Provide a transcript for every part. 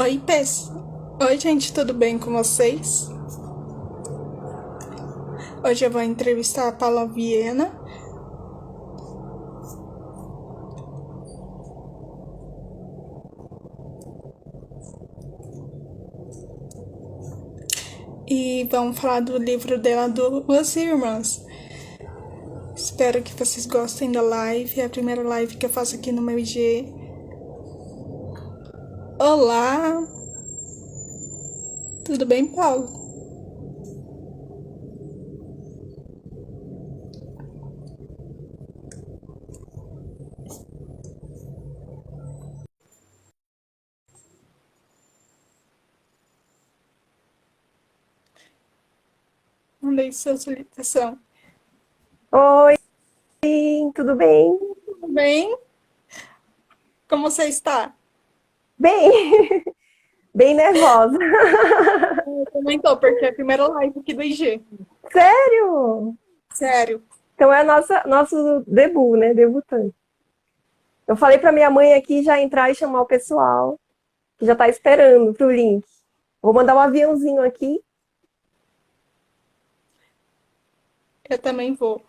Oi, Pes. Oi, gente, tudo bem com vocês? Hoje eu vou entrevistar a Paula Viena. E vamos falar do livro dela, Duas Irmãs. Espero que vocês gostem da live. É a primeira live que eu faço aqui no meu IG. Olá! Tudo bem, Paulo? Mandei sua solicitação. Oi, tudo bem? Tudo bem? Como você está? Bem, bem nervosa. Eu também tô, porque é a primeira live aqui do IG. Sério? Sério. Então é nosso debut, né? Debutante. Eu falei para minha mãe aqui já entrar e chamar o pessoal, que já tá esperando pro link. Vou mandar um aviãozinho aqui. Eu também vou.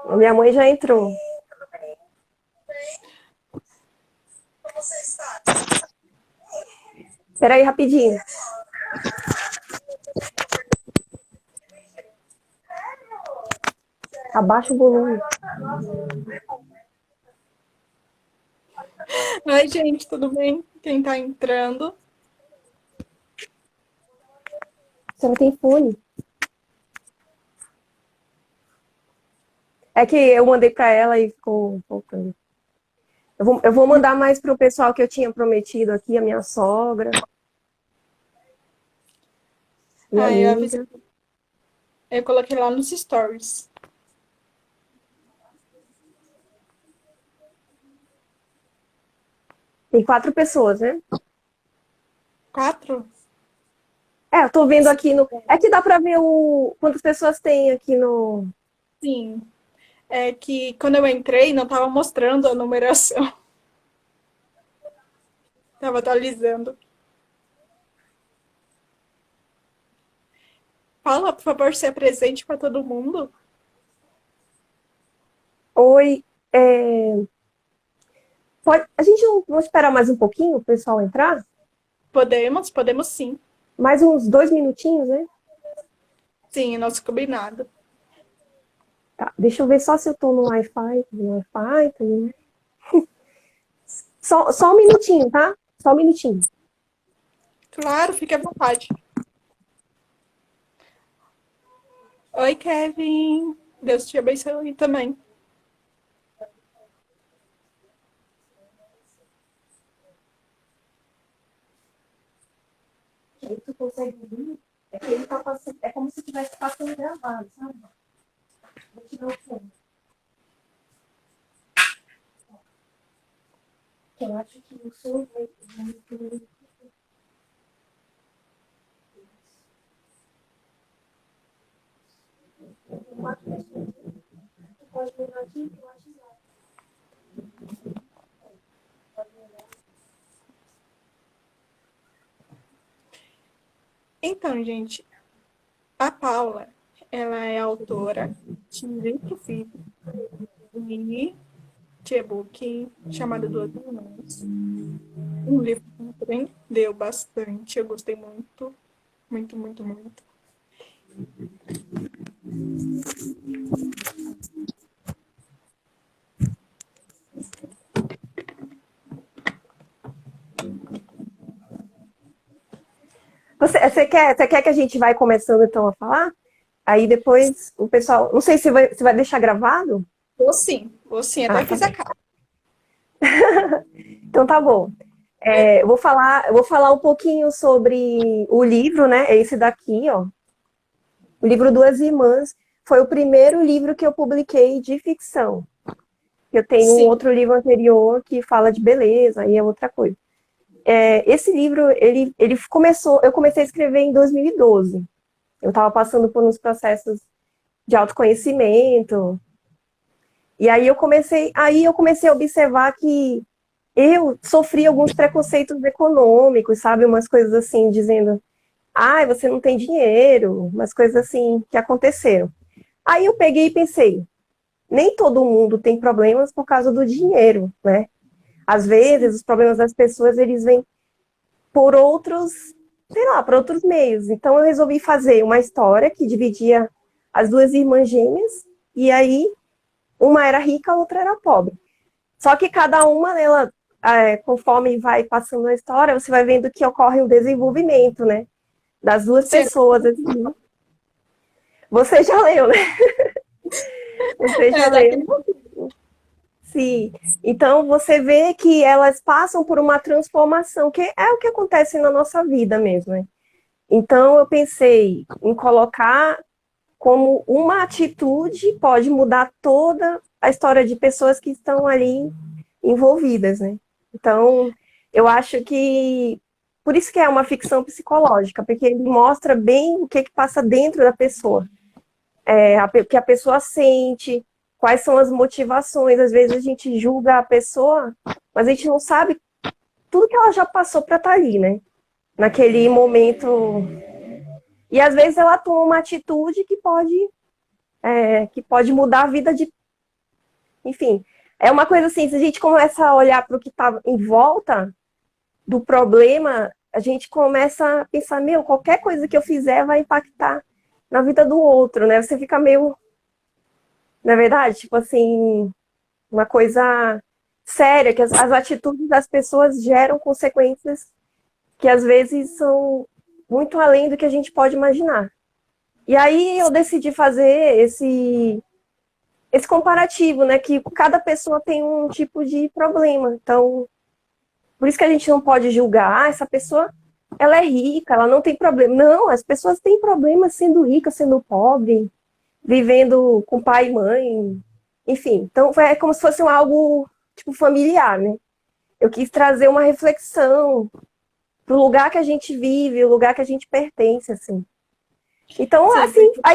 A minha mãe já entrou. Espera aí rapidinho. Abaixa o volume. Oi, gente, tudo bem? Quem tá entrando? Você não tem fone? É que eu mandei para ela e ficou voltando. Eu vou mandar mais pro pessoal que eu tinha prometido aqui, a minha sogra, minha Ah, eu avisei. amiga. Eu coloquei lá nos stories. Tem 4 pessoas, né? 4? É, eu tô vendo aqui no. É que dá pra ver quantas pessoas tem aqui no. Sim. É que quando eu entrei, não tava mostrando a numeração. Tava atualizando. Fala, por favor, se apresente para todo mundo. Oi. A gente não vamos esperar mais um pouquinho o pessoal entrar? Podemos sim. Mais uns 2 minutinhos, né? Sim, é nosso combinado. Tá, deixa eu ver só se eu tô no Wi-Fi. No Wi-Fi, tá, né? Só um minutinho, tá? Só um minutinho. Claro, fique à vontade. Oi, Kevin. Deus te abençoe também. Aí tu consegue vir? É que ele tá passando. É como se estivesse passando gravado, sabe? Vou tirar o fone. Eu acho que o som vai muito. Pode mandar aqui no WhatsApp. Então, gente, a Paula, ela é autora de 20 livros e de e-book chamado Duas Irmãs. Um livro que me prendeu bastante. Eu gostei muito, muito, muito, muito. Você quer que a gente vai começando então a falar? Aí depois o pessoal. Não sei se vai deixar gravado? Vou sim, Ah, até tá fiz a bom. cara. Então tá bom. Eu vou falar um pouquinho sobre o livro, né? É esse daqui, ó. O livro Duas Irmãs. Foi o primeiro livro que eu publiquei de ficção. Eu tenho um Sim, outro livro anterior que fala de beleza, aí é outra coisa. Esse livro, ele começou. Eu comecei a escrever em 2012. Eu estava passando por uns processos de autoconhecimento. E aí eu comecei a observar que eu sofri alguns preconceitos econômicos, sabe? Umas coisas assim, dizendo, ai, você não tem dinheiro, umas coisas assim que aconteceram. Aí eu peguei e pensei, nem todo mundo tem problemas por causa do dinheiro, né? Às vezes, Sim. os problemas das pessoas, eles vêm por outros, sei lá, por outros meios. Então, eu resolvi fazer uma história que dividia as duas irmãs gêmeas, e aí uma era rica, a outra era pobre. Só que cada uma, ela, conforme vai passando a história, você vai vendo que ocorre um desenvolvimento, né? Das duas Sim, pessoas, assim. Você já leu, né? Você já daqui a leu. pouquinho. Sim. Então você vê que elas passam por uma transformação, que é o que acontece na nossa vida mesmo, né? Então eu pensei em colocar como uma atitude pode mudar toda a história de pessoas que estão ali envolvidas, né? Então, eu acho que por isso que é uma ficção psicológica, porque ele mostra bem o que passa dentro da pessoa, o que a pessoa sente, quais são as motivações. Às vezes a gente julga a pessoa, mas a gente não sabe tudo que ela já passou para estar ali, né? Naquele momento. E às vezes ela toma uma atitude que pode mudar a vida de. Enfim, é uma coisa assim, se a gente começa a olhar para o que está em volta do problema, a gente começa a pensar, meu, qualquer coisa que eu fizer vai impactar na vida do outro, né? Você fica meio, na verdade, tipo assim, uma coisa séria, que as atitudes das pessoas geram consequências que às vezes são muito além do que a gente pode imaginar. E aí eu decidi fazer esse comparativo, né? Que cada pessoa tem um tipo de problema. Então, por isso que a gente não pode julgar, essa pessoa, ela é rica, ela não tem problema. Não, as pessoas têm problemas sendo rica, sendo pobre, vivendo com pai e mãe, enfim. Então, é como se fosse algo, tipo, familiar, né? Eu quis trazer uma reflexão pro lugar que a gente vive, o lugar que a gente pertence, assim. Então, Sim, assim, porque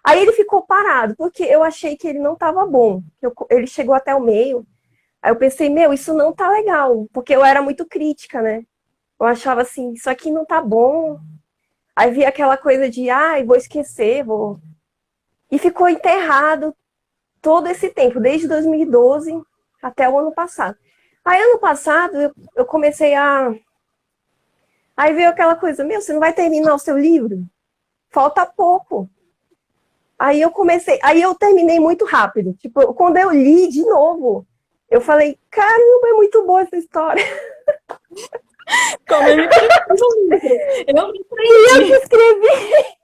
aí ele ficou parado, porque eu achei que ele não estava bom. Ele chegou até o meio. Aí eu pensei, meu, isso não tá legal, porque eu era muito crítica, né? Eu achava assim, isso aqui não tá bom. Aí via aquela coisa de, ai, vou esquecer, vou. E ficou enterrado todo esse tempo, desde 2012 até o ano passado. Aí, ano passado, eu comecei a. Aí veio aquela coisa, meu, você não vai terminar o seu livro? Falta pouco. Aí eu terminei muito rápido. Tipo, quando eu li de novo, eu falei, caramba, é muito boa essa história. como eu me preparo no livro, eu me E eu que prendi. escrevi.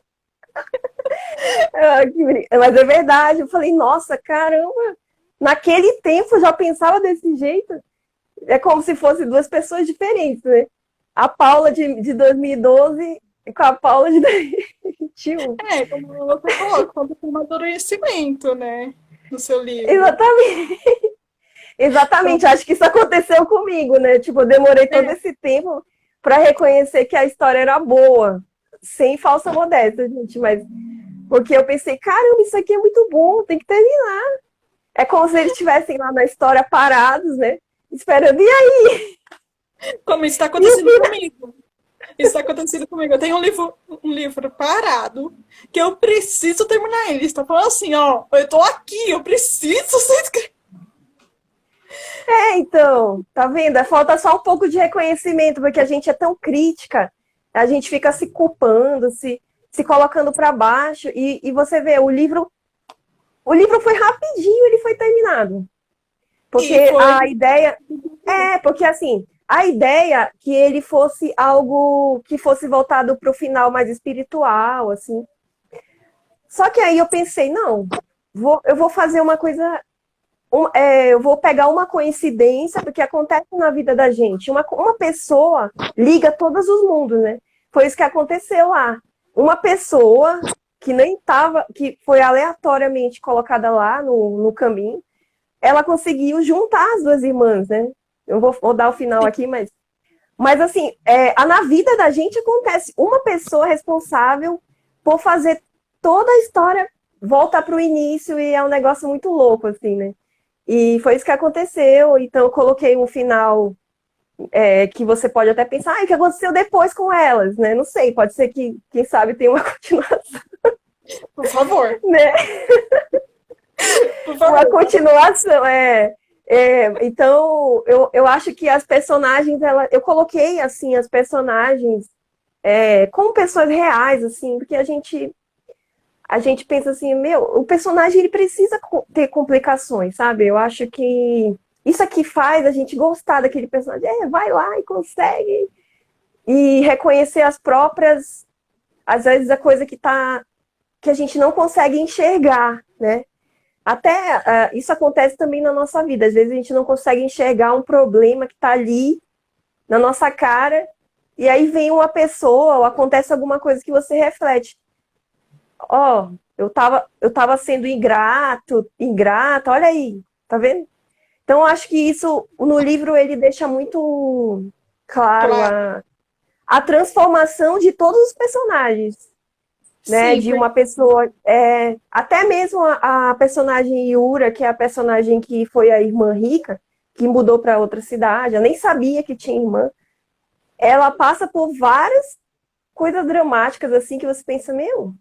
Mas é verdade, eu falei, nossa, caramba, naquele tempo eu já pensava desse jeito. É como se fossem duas pessoas diferentes, né? A Paula de 2012 com a Paula de 2021. Como você falou, quando tem amadurecimento, né? No seu livro. Exatamente, exatamente. Então, Acho que isso aconteceu comigo, né? Tipo, eu demorei todo é, esse tempo para reconhecer que a história era boa, sem falsa modéstia, gente, mas porque eu pensei, caramba, isso aqui é muito bom, tem que terminar. É como se eles estivessem lá na história parados, né? Esperando. E aí? como está E o acontecendo final? comigo. Isso está acontecendo comigo. Eu tenho um livro parado que eu preciso terminar ele. Está falando assim, ó, eu tô aqui, eu preciso ser escrito. Então, tá vendo? Falta só um pouco de reconhecimento, porque a gente é tão crítica, a gente fica se culpando, se colocando para baixo, e você vê, o livro foi rapidinho, ele foi terminado. E Porque foi. a ideia. Porque assim, a ideia que ele fosse algo que fosse voltado para o final mais espiritual, assim. Só que aí eu pensei, não, eu vou fazer uma coisa. Eu vou pegar uma coincidência, porque acontece na vida da gente. Uma pessoa liga todos os mundos, né? Foi isso que aconteceu lá. Uma pessoa que nem estava, que foi aleatoriamente colocada lá no caminho, ela conseguiu juntar as duas irmãs, né? Eu vou dar o final aqui, mas assim, na vida da gente acontece uma pessoa responsável por fazer toda a história voltar para o início e é um negócio muito louco, assim, né? E foi isso que aconteceu. Então, eu coloquei um final que você pode até pensar, o que aconteceu depois com elas, né? Não sei, pode ser que, quem sabe, tenha uma continuação, Por favor, né? por Uma favor. continuação, então, eu acho que as personagens, eu coloquei, assim, as personagens como pessoas reais, assim, porque a gente pensa assim, meu, o personagem ele precisa ter complicações, sabe? Eu acho que isso aqui faz a gente gostar daquele personagem. Vai lá e consegue. E reconhecer as próprias, às vezes, a coisa que a gente não consegue enxergar, né? Até isso acontece também na nossa vida. Às vezes a gente não consegue enxergar um problema que está ali na nossa cara, e aí vem uma pessoa ou acontece alguma coisa que você reflete. Ó, eu tava sendo ingrata, olha aí, tá vendo? Então, eu acho que isso, no livro, ele deixa muito claro Claro. a transformação de todos os personagens, né? Sim, De uma pessoa, até mesmo a personagem Yura, que é a personagem que foi a irmã rica, que mudou para outra cidade, eu nem sabia que tinha irmã. Ela passa por várias coisas dramáticas, assim, que você pensa, meu,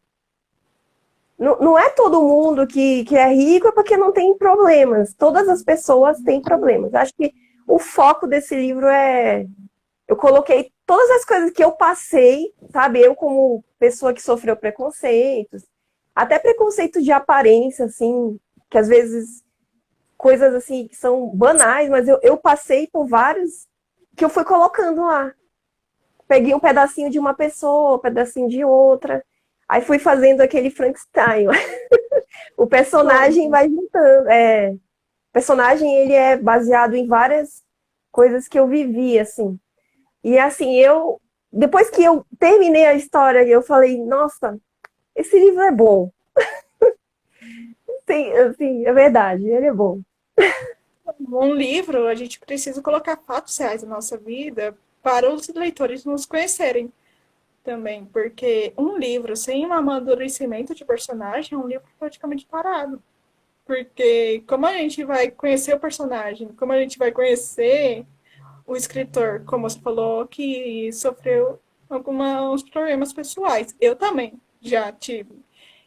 não é todo mundo que é rico é porque não tem problemas. Todas as pessoas têm problemas. Acho que o foco desse livro é. Eu coloquei todas as coisas que eu passei, sabe? Eu, como pessoa que sofreu preconceitos, até preconceito de aparência, assim, que às vezes coisas assim que são banais, mas eu passei por vários que eu fui colocando lá. Peguei um pedacinho de uma pessoa, um pedacinho de outra. Aí fui fazendo aquele Frankenstein. O personagem foi. vai juntando. O personagem ele é baseado em várias coisas que eu vivi, assim. E assim, depois que eu terminei a história, eu falei, nossa, esse livro é bom. Sim, assim, é verdade, ele é bom. Um livro, a gente precisa colocar fatos reais na nossa vida para os leitores nos conhecerem também, porque um livro sem um amadurecimento de personagem é um livro praticamente parado. Porque como a gente vai conhecer o personagem, como a gente vai conhecer o escritor, como você falou, que sofreu alguns problemas pessoais. Eu também já tive.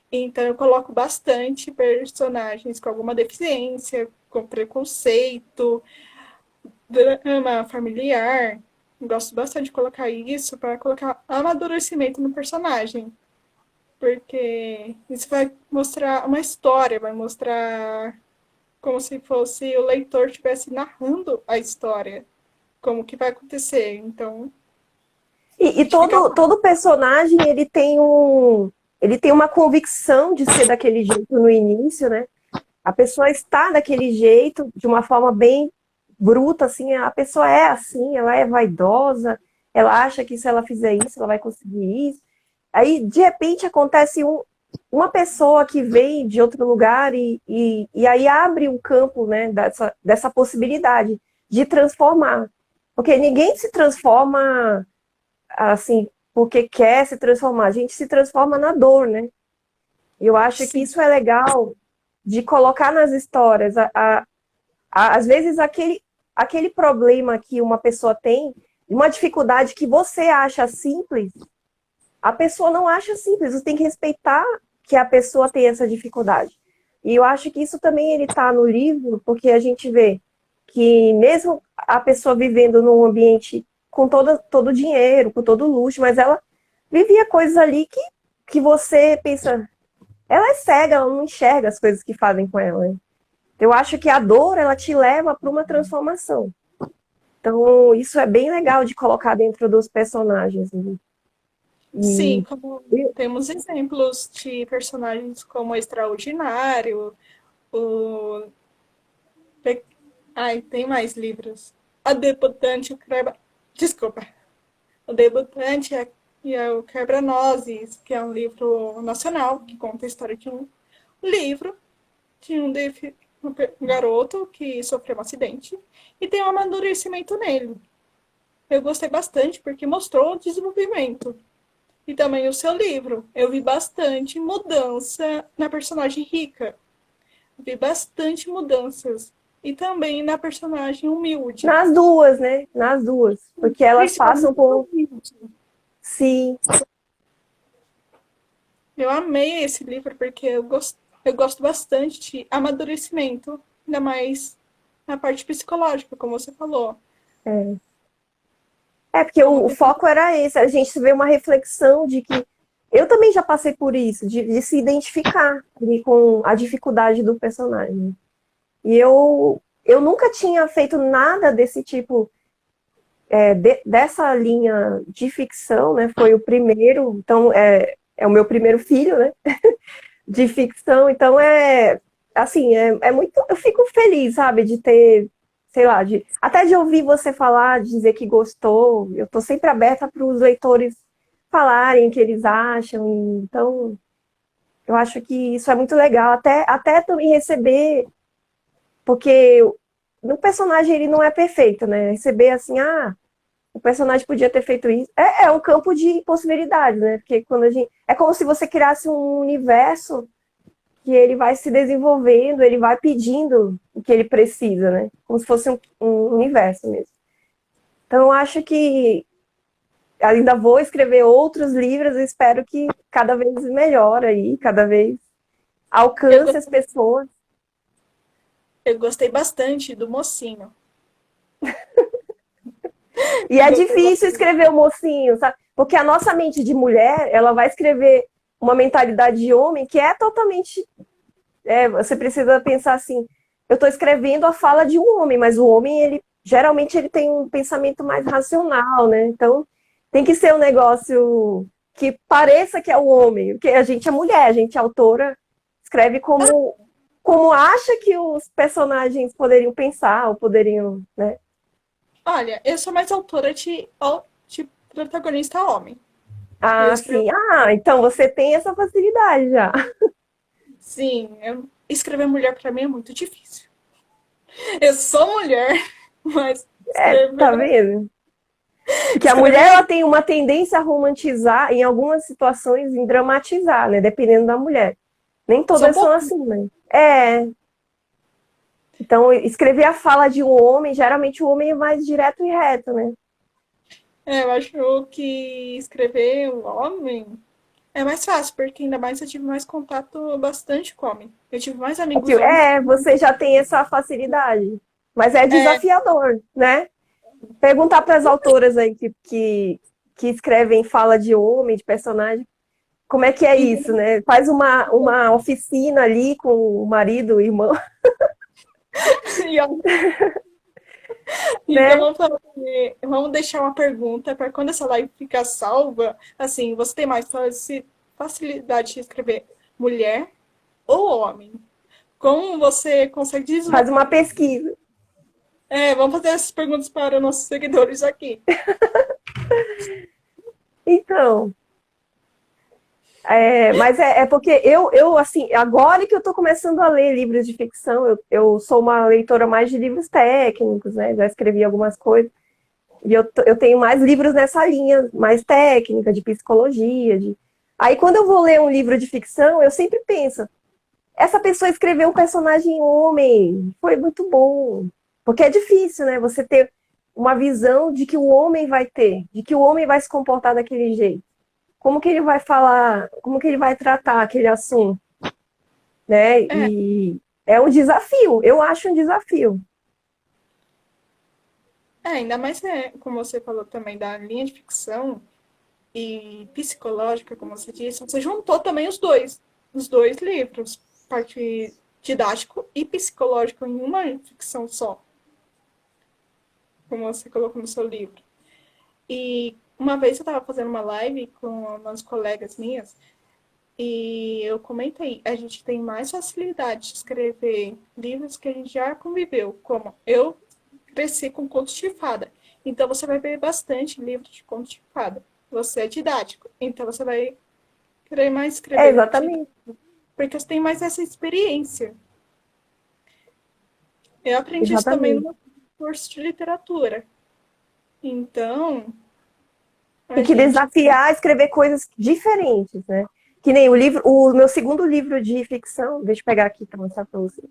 Então eu coloco bastante personagens com alguma deficiência, com preconceito, drama familiar. Gosto bastante de colocar isso para colocar amadurecimento no personagem. Porque isso vai mostrar uma história, vai mostrar como se fosse o leitor estivesse narrando a história, como que vai acontecer. Então, E a gente fica. todo personagem ele tem uma convicção de ser daquele jeito no início, né? A pessoa está daquele jeito, de uma forma bem bruta, assim, a pessoa é assim, ela é vaidosa, ela acha que se ela fizer isso, ela vai conseguir isso. Aí, de repente, acontece uma pessoa que vem de outro lugar e aí abre um campo, né, dessa possibilidade de transformar. Porque ninguém se transforma assim porque quer se transformar, a gente se transforma na dor, né? E eu acho que Sim, isso é legal de colocar nas histórias. Às vezes, aquele problema que uma pessoa tem, uma dificuldade que você acha simples, a pessoa não acha simples. Você tem que respeitar que a pessoa tem essa dificuldade. E eu acho que isso também ele está no livro, porque a gente vê que mesmo a pessoa vivendo num ambiente com todo o dinheiro, com todo o luxo, mas ela vivia coisas ali que você pensa, ela é cega, ela não enxerga as coisas que fazem com ela. Né? Eu acho que a dor, ela te leva para uma transformação. Então, isso é bem legal de colocar dentro dos personagens. Né? sim, E, como temos exemplos de personagens como o Extraordinário, o. Ai, tem mais livros. A Debutante, o Creba. Desculpa. O Debutante e o Quebra-Nozes, que é um livro nacional que conta a história de um livro de um garoto que sofreu um acidente e tem um amadurecimento nele. Eu gostei bastante porque mostrou o desenvolvimento. E também o seu livro. Eu vi bastante mudança na personagem rica. Vi bastante mudanças. e também na personagem humilde. Nas duas, né? Nas duas. Porque elas passam Principalmente por. humilde. Sim, Eu amei esse livro porque eu gosto bastante de amadurecimento, ainda mais na parte psicológica, como você falou. é. É, porque Como o tem... foco era esse, a gente vê uma reflexão de que eu também já passei por isso, de se identificar ali com a dificuldade do personagem. E eu nunca tinha feito nada desse tipo, dessa linha de ficção, né? Foi o primeiro, então é o meu primeiro filho, né? De ficção, então assim, é muito, eu fico feliz, sabe, de ter, sei lá, até de ouvir você falar, de dizer que gostou, eu tô sempre aberta para os leitores falarem o que eles acham, então eu acho que isso é muito legal, até também receber, porque o personagem ele não é perfeito, né, receber assim, o personagem podia ter feito isso, é um campo de possibilidades, né, porque quando a gente, é como se você criasse um universo que ele vai se desenvolvendo, ele vai pedindo o que ele precisa, né? Como se fosse um universo mesmo. Então, eu acho que ainda vou escrever outros livros e espero que cada vez melhore aí, cada vez eu, alcance go- as pessoas. eu gostei bastante do mocinho. E Eu é gostei difícil bastante. escrever o mocinho, sabe? Porque a nossa mente de mulher, ela vai escrever uma mentalidade de homem que é totalmente. Você precisa pensar assim: eu estou escrevendo a fala de um homem, mas o homem, ele geralmente ele tem um pensamento mais racional, né? Então tem que ser um negócio que pareça que é o homem, porque a gente é mulher, a gente é autora, escreve como acha que os personagens poderiam pensar ou poderiam, né? Olha, eu sou mais autora de protagonista homem. Eu Ah, escrevo, sim. Ah, então você tem essa facilidade já. sim, escrever mulher para mim é muito difícil. Eu sou mulher, mas Tá vendo? Porque a mulher escrever ela tem uma tendência a romantizar, em algumas situações, em dramatizar, né? Dependendo da mulher. Nem só um todas são pouco. assim, né? Então, escrever a fala de um homem, geralmente o homem é mais direto e reto, né? Eu acho que escrever o homem é mais fácil, porque ainda mais eu tive mais contato bastante com homem. Eu tive mais amigos homens. Você já tem essa facilidade. Mas é É, desafiador, né? Perguntar para as autoras aí que escrevem fala de homem, de personagem, como é que é isso, então, né? Faz uma oficina ali com o marido, o irmão, então né? vamos deixar uma pergunta para quando essa live ficar salva. Assim, você tem mais facilidade de escrever mulher ou homem? Como você consegue Faz desenvolver? uma pesquisa. Vamos fazer essas perguntas para nossos seguidores aqui. Então, mas é porque eu, assim, agora que eu estou começando a ler livros de ficção, eu sou uma leitora mais de livros técnicos, né? Já escrevi algumas coisas. E eu tenho mais livros nessa linha, mais técnica, de psicologia. Aí, quando eu vou ler um livro de ficção, eu sempre penso, essa pessoa escreveu um personagem homem, foi muito bom. Porque é difícil, né? Você ter uma visão de que o homem vai ter, de que o homem vai se comportar daquele jeito. Como que ele vai falar, como que ele vai tratar aquele assunto, né? É, E é um desafio, eu acho um desafio. ainda mais como você falou também da linha de ficção e psicológica, como você disse, você juntou também os dois livros, parte didático e psicológico em uma ficção só, como você colocou no seu livro. E uma vez eu estava fazendo uma live com umas colegas minhas e eu comentei, a gente tem mais facilidade de escrever livros que a gente já conviveu, como eu cresci com contos de fada. Então você vai ver bastante livro de contos de fada. Você é didático, então você vai querer mais É, escrever exatamente, porque você tem mais essa experiência. Eu aprendi isso também exatamente. no curso de literatura. Então, Tem a que gente. desafiar a escrever coisas diferentes, né? Que nem o meu segundo livro de ficção, deixa eu pegar aqui para mostrar para você.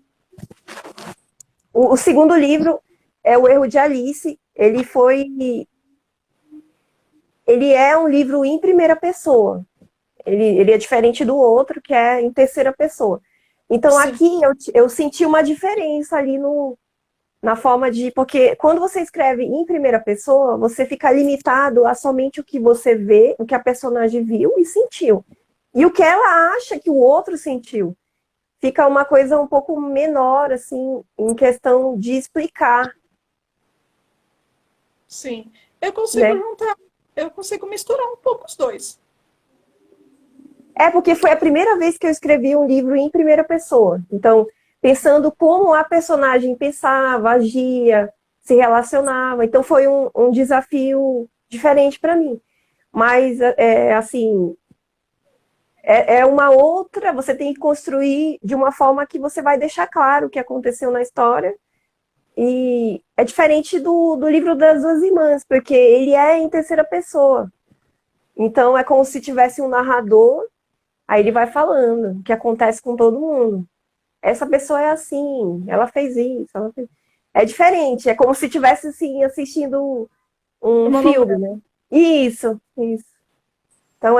O segundo livro é O Erro de Alice. Ele é um livro em primeira pessoa. Ele é diferente do outro, que é em terceira pessoa. Então, Sim, aqui eu senti uma diferença ali na forma de. Porque quando você escreve em primeira pessoa, você fica limitado a somente o que você vê, o que a personagem viu e sentiu. E o que ela acha que o outro sentiu. Fica uma coisa um pouco menor, assim, em questão de explicar, sim. Eu consigo né? juntar, eu consigo misturar um pouco os dois. É porque foi a primeira vez que eu escrevi um livro em primeira pessoa. Então, pensando como a personagem pensava, agia, se relacionava. Então, foi um desafio diferente para mim. Mas, assim, é uma outra. Você tem que construir de uma forma que você vai deixar claro o que aconteceu na história. E é diferente do livro das duas irmãs, porque ele é em terceira pessoa. Então, é como se tivesse um narrador. Aí ele vai falando o que acontece com todo mundo. Essa pessoa é assim, ela fez isso, ela fez... É diferente, é como se estivesse assim, assistindo um Uma filme, novela. né? Isso. Então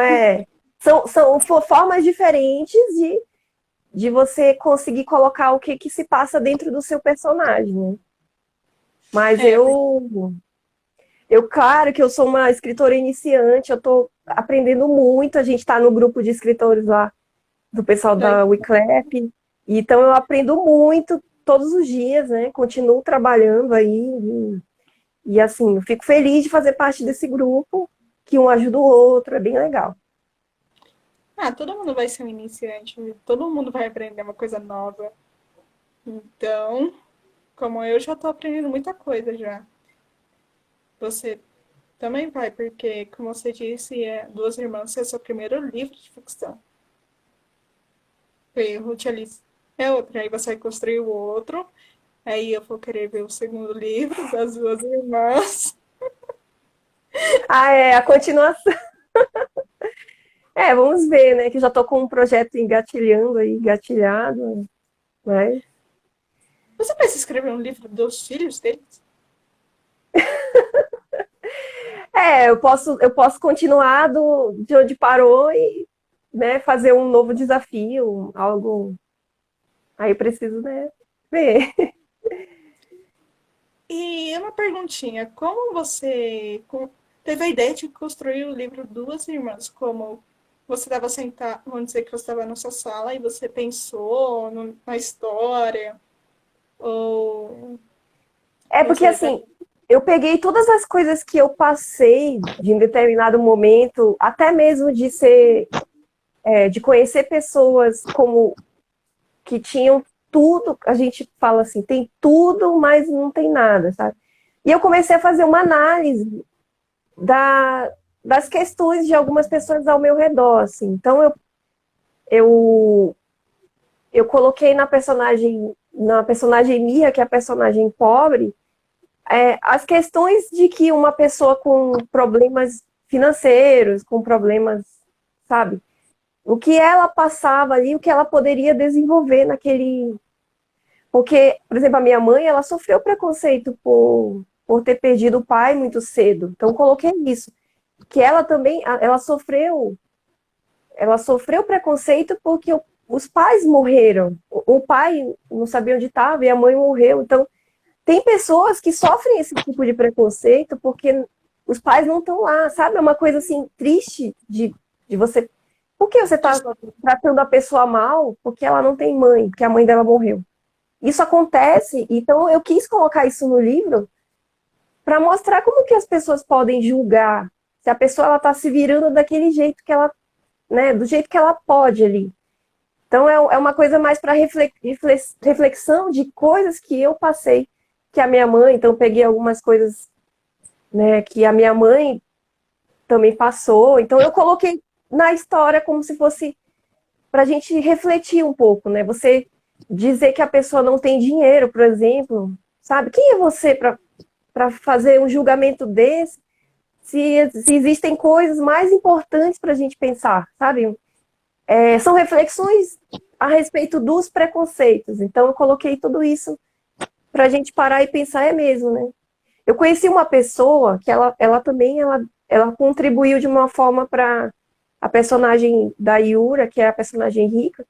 são formas diferentes de você conseguir colocar o que se passa dentro do seu personagem, né? Mas É, claro que eu sou uma escritora iniciante, eu estou aprendendo muito, a gente está no grupo de escritores lá do pessoal da Wiclap. Então eu aprendo muito todos os dias, né? Continuo trabalhando aí e assim, eu fico feliz de fazer parte desse grupo, que um ajuda o outro, é bem legal. todo mundo vai ser um iniciante, todo mundo vai aprender uma coisa nova. Então, como eu já tô aprendendo muita coisa já. Você também vai, porque, como você disse, Duas Irmãs é seu primeiro livro de ficção. E Ruth Alice é outro. Aí você vai construir o outro. Aí eu vou querer ver o segundo livro das Duas Irmãs. Ah, é, a continuação. É, vamos ver, né? Que eu já tô com um projeto engatilhando aí, engatilhado, mas. Você vai se escrever um livro dos filhos deles? É, eu posso continuar de onde parou e, né, fazer um novo desafio, algo. Aí eu preciso, né, ver. E uma perguntinha, como você teve a ideia de construir o livro Duas Irmãs? Como você estava sentado, vamos dizer que você estava na sua sala e você pensou na história, ou É porque você tá... assim, eu peguei todas as coisas que eu passei de um determinado momento, até mesmo de conhecer pessoas como que tinham tudo, a gente fala assim, tem tudo, mas não tem nada, sabe? E eu comecei a fazer uma análise da, das questões de algumas pessoas ao meu redor, assim. Então eu, eu coloquei na personagem Mia, que é a personagem pobre, as questões de que uma pessoa com problemas financeiros, com problemas, sabe? O que ela passava ali, o que ela poderia desenvolver naquele. Porque, por exemplo, a minha mãe, ela sofreu preconceito por ter perdido o pai muito cedo. Então, coloquei isso. Que ela também, ela sofreu preconceito porque os pais morreram. O pai não sabia onde estava e a mãe morreu. Então, tem pessoas que sofrem esse tipo de preconceito porque os pais não estão lá, sabe? É uma coisa assim triste de você. Por que você está tratando a pessoa mal porque ela não tem mãe, porque a mãe dela morreu? Isso acontece, então eu quis colocar isso no livro para mostrar como que as pessoas podem julgar se a pessoa ela está se virando daquele jeito que ela, né, do jeito que ela pode ali. Então é uma coisa mais para reflexão de coisas que eu passei, que a minha mãe, então peguei algumas coisas, né, que a minha mãe também passou. Então eu coloquei na história como se fosse para a gente refletir um pouco, né? Você dizer que a pessoa não tem dinheiro, por exemplo, sabe? Quem é você para fazer um julgamento desse? Se existem coisas mais importantes para a gente pensar, sabe? São reflexões a respeito dos preconceitos. Então, eu coloquei tudo isso pra gente parar e pensar, é mesmo, né? Eu conheci uma pessoa que ela também ela contribuiu de uma forma para a personagem da Yura, que é a personagem rica,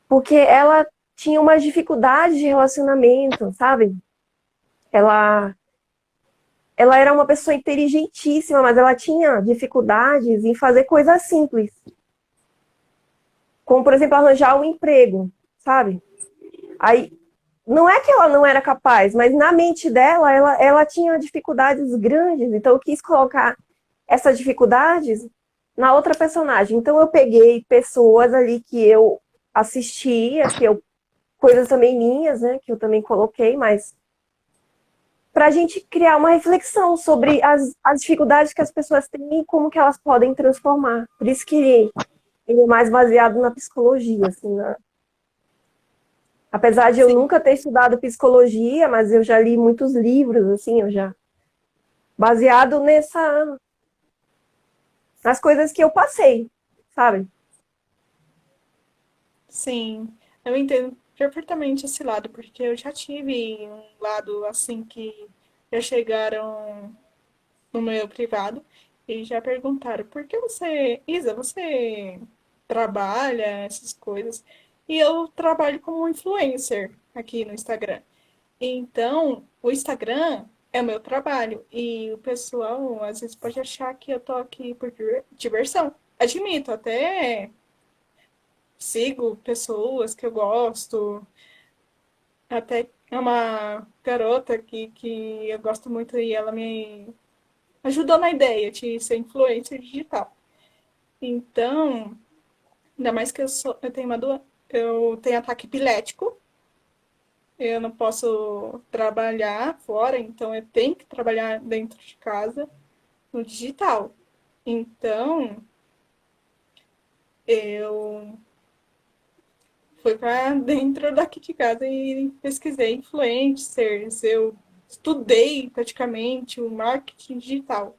porque ela tinha umas dificuldades de relacionamento, sabe? Ela, ela era uma pessoa inteligentíssima, mas ela tinha dificuldades em fazer coisas simples, como, por exemplo, arranjar um emprego, sabe? Aí, não é que ela não era capaz, mas na mente dela, ela tinha dificuldades grandes, então eu quis colocar essas dificuldades na outra personagem. Então eu peguei pessoas ali que eu assistia, coisas também minhas, né, que eu também coloquei, mas para a gente criar uma reflexão sobre as dificuldades que as pessoas têm e como que elas podem transformar. Por isso que ele é mais baseado na psicologia, assim, apesar de eu Sim, nunca ter estudado psicologia, mas eu já li muitos livros, assim, eu já baseado nas coisas que eu passei, sabe? sim. Eu entendo perfeitamente esse lado, porque eu já tive um lado assim que já chegaram no meu privado e já perguntaram por que você, Isa, você trabalha essas coisas? E eu trabalho como influencer aqui no Instagram. Então, o Instagram é o meu trabalho e o pessoal às vezes pode achar que eu tô aqui por diversão. Admito, até sigo pessoas que eu gosto, até é uma garota que eu gosto muito e ela me ajudou na ideia de ser influencer digital. Então, ainda mais que eu tenho eu tenho ataque epilético, eu não posso trabalhar fora, então eu tenho que trabalhar dentro de casa no digital. Então, eu fui para dentro daqui de casa e pesquisei influencers, eu estudei praticamente o marketing digital.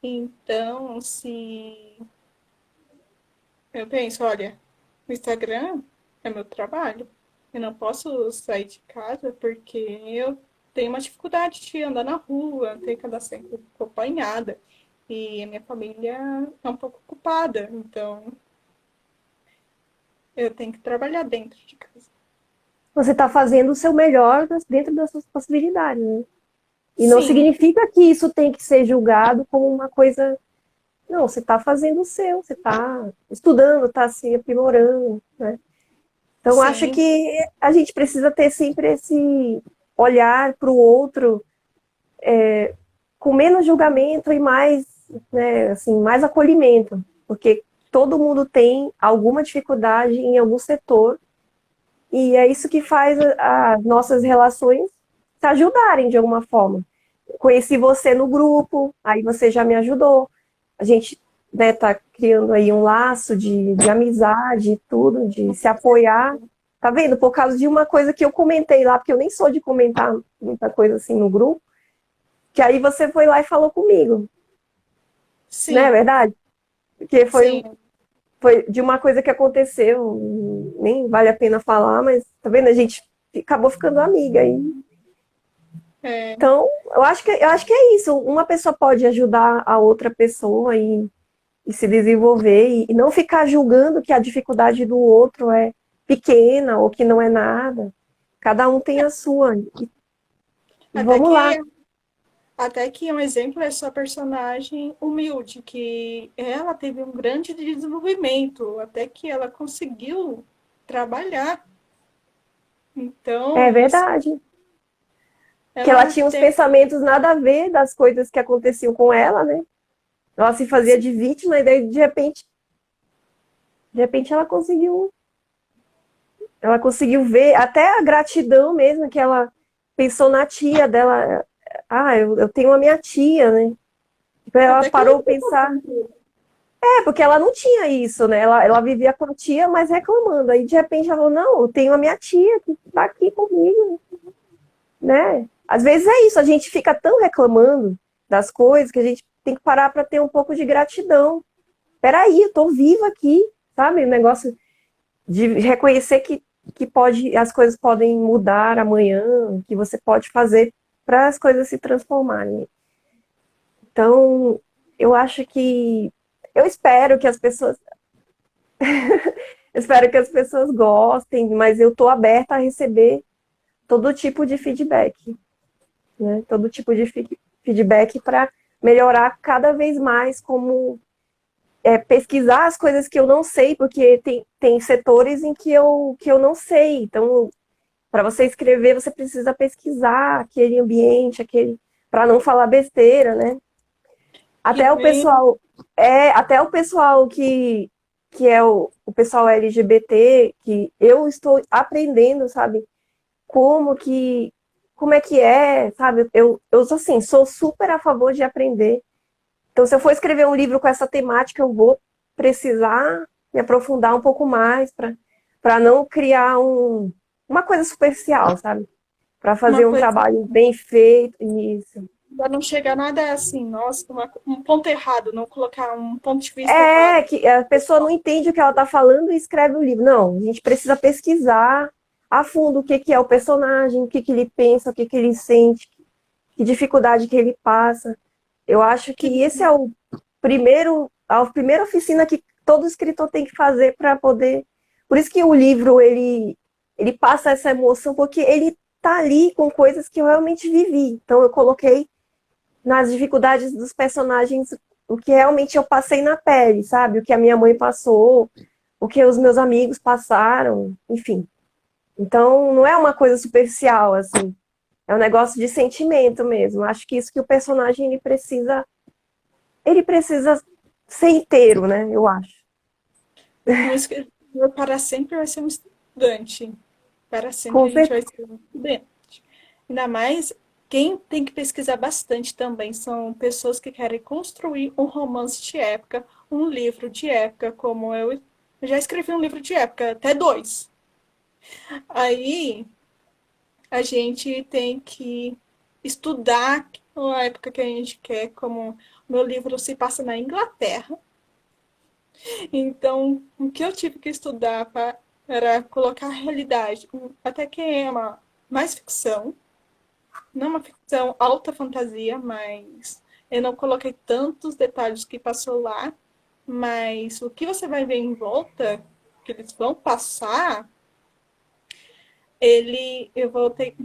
Então, se eu penso, olha, o Instagram é meu trabalho. Eu não posso sair de casa porque eu tenho uma dificuldade de andar na rua, tenho que andar sempre acompanhada. E a minha família é um pouco ocupada, então eu tenho que trabalhar dentro de casa. Você está fazendo o seu melhor dentro das suas possibilidades, né? E não Sim, significa que isso tem que ser julgado como uma coisa. Não, você está fazendo o seu, você está estudando, está se aprimorando, né? Então, acho sim, que a gente precisa ter sempre esse olhar para o outro com menos julgamento e mais, né, assim, mais acolhimento, porque todo mundo tem alguma dificuldade em algum setor e é isso que faz as nossas relações se ajudarem de alguma forma. Conheci você no grupo, aí você já me ajudou. A gente, né, tá criando aí um laço de amizade e tudo, de com se apoiar. certeza. Tá vendo? Por causa de uma coisa que eu comentei lá, porque eu nem sou de comentar muita coisa assim no grupo, que aí você foi lá e falou comigo, não é Sim, verdade? Porque sim. foi de uma coisa que aconteceu, nem vale a pena falar, mas tá vendo? A gente acabou ficando amiga. É, Então, eu acho que é isso. Uma pessoa pode ajudar a outra pessoa e se desenvolver e não ficar julgando que a dificuldade do outro é pequena ou que não é nada. Cada um tem a sua. E até vamos lá. que Até que um exemplo é sua personagem humilde, que ela teve um grande desenvolvimento, até que ela conseguiu trabalhar. É Então, isso, verdade. Que ela ela tinha uns tem. pensamentos nada a ver das coisas que aconteciam com ela, né? Ela se fazia de vítima e daí, de repente ela conseguiu ver até a gratidão mesmo que ela pensou na tia dela. Ah, eu tenho a minha tia, né? Ela Até que ela parou a pensar. É, porque ela não tinha isso, né? Ela vivia com a tia, mas reclamando. Aí, de repente, ela falou, não, eu tenho a minha tia que tá aqui comigo, né? Às vezes é isso, a gente fica tão reclamando das coisas que a gente tem que parar para ter um pouco de gratidão. Peraí, eu tô viva aqui, sabe? O negócio de reconhecer que as coisas podem mudar amanhã, que você pode fazer para as coisas se transformarem. Então, eu acho que eu espero que as pessoas espero que as pessoas gostem, mas eu estou aberta a receber todo tipo de feedback, né? Todo tipo de feedback para melhorar cada vez mais como pesquisar as coisas que eu não sei, porque tem setores em que eu não sei. Então, para você escrever, você precisa pesquisar aquele ambiente, para não falar besteira, né? Que Até o nem pessoal, até o pessoal que é o pessoal LGBT, que eu estou aprendendo, sabe? Como que, como é, sabe? Eu assim, sou super a favor de aprender. Então, se eu for escrever um livro com essa temática, eu vou precisar me aprofundar um pouco mais para não criar uma coisa superficial, sabe? Para uma fazer um coisa, trabalho bem feito, isso. para não chegar nada assim, nossa, um ponto errado, não colocar um ponto de vista É errado. que a pessoa não entende o que ela está falando e escreve o livro. Não, a gente precisa pesquisar a fundo o que, que é o personagem, o que, que ele pensa, o que, que ele sente, que dificuldade que ele passa. Eu acho Que que esse é a primeira oficina que todo escritor tem que fazer para poder. Por isso que o livro ele passa essa emoção, porque ele tá ali com coisas que eu realmente vivi. Então eu coloquei nas dificuldades dos personagens o que realmente eu passei na pele, sabe? O que a minha mãe passou, o que os meus amigos passaram, enfim. Então não é uma coisa superficial assim. É um negócio de sentimento mesmo. Acho que isso que o personagem ele precisa ser inteiro, né? Eu acho. um escritor para sempre vai ser um estudante. Para sempre Com a gente certeza. vai ser um estudante. Ainda mais, quem tem que pesquisar bastante também são pessoas que querem construir um romance de época, um livro de época, como eu já escrevi um livro de época, até dois. Aí a gente tem que estudar a época que a gente quer, como meu livro se passa na Inglaterra. Então, o que eu tive que estudar para colocar a realidade, até que é uma mais ficção, não uma ficção alta fantasia, mas eu não coloquei tantos detalhes que passou lá, mas o que você vai ver em volta, que eles vão passar,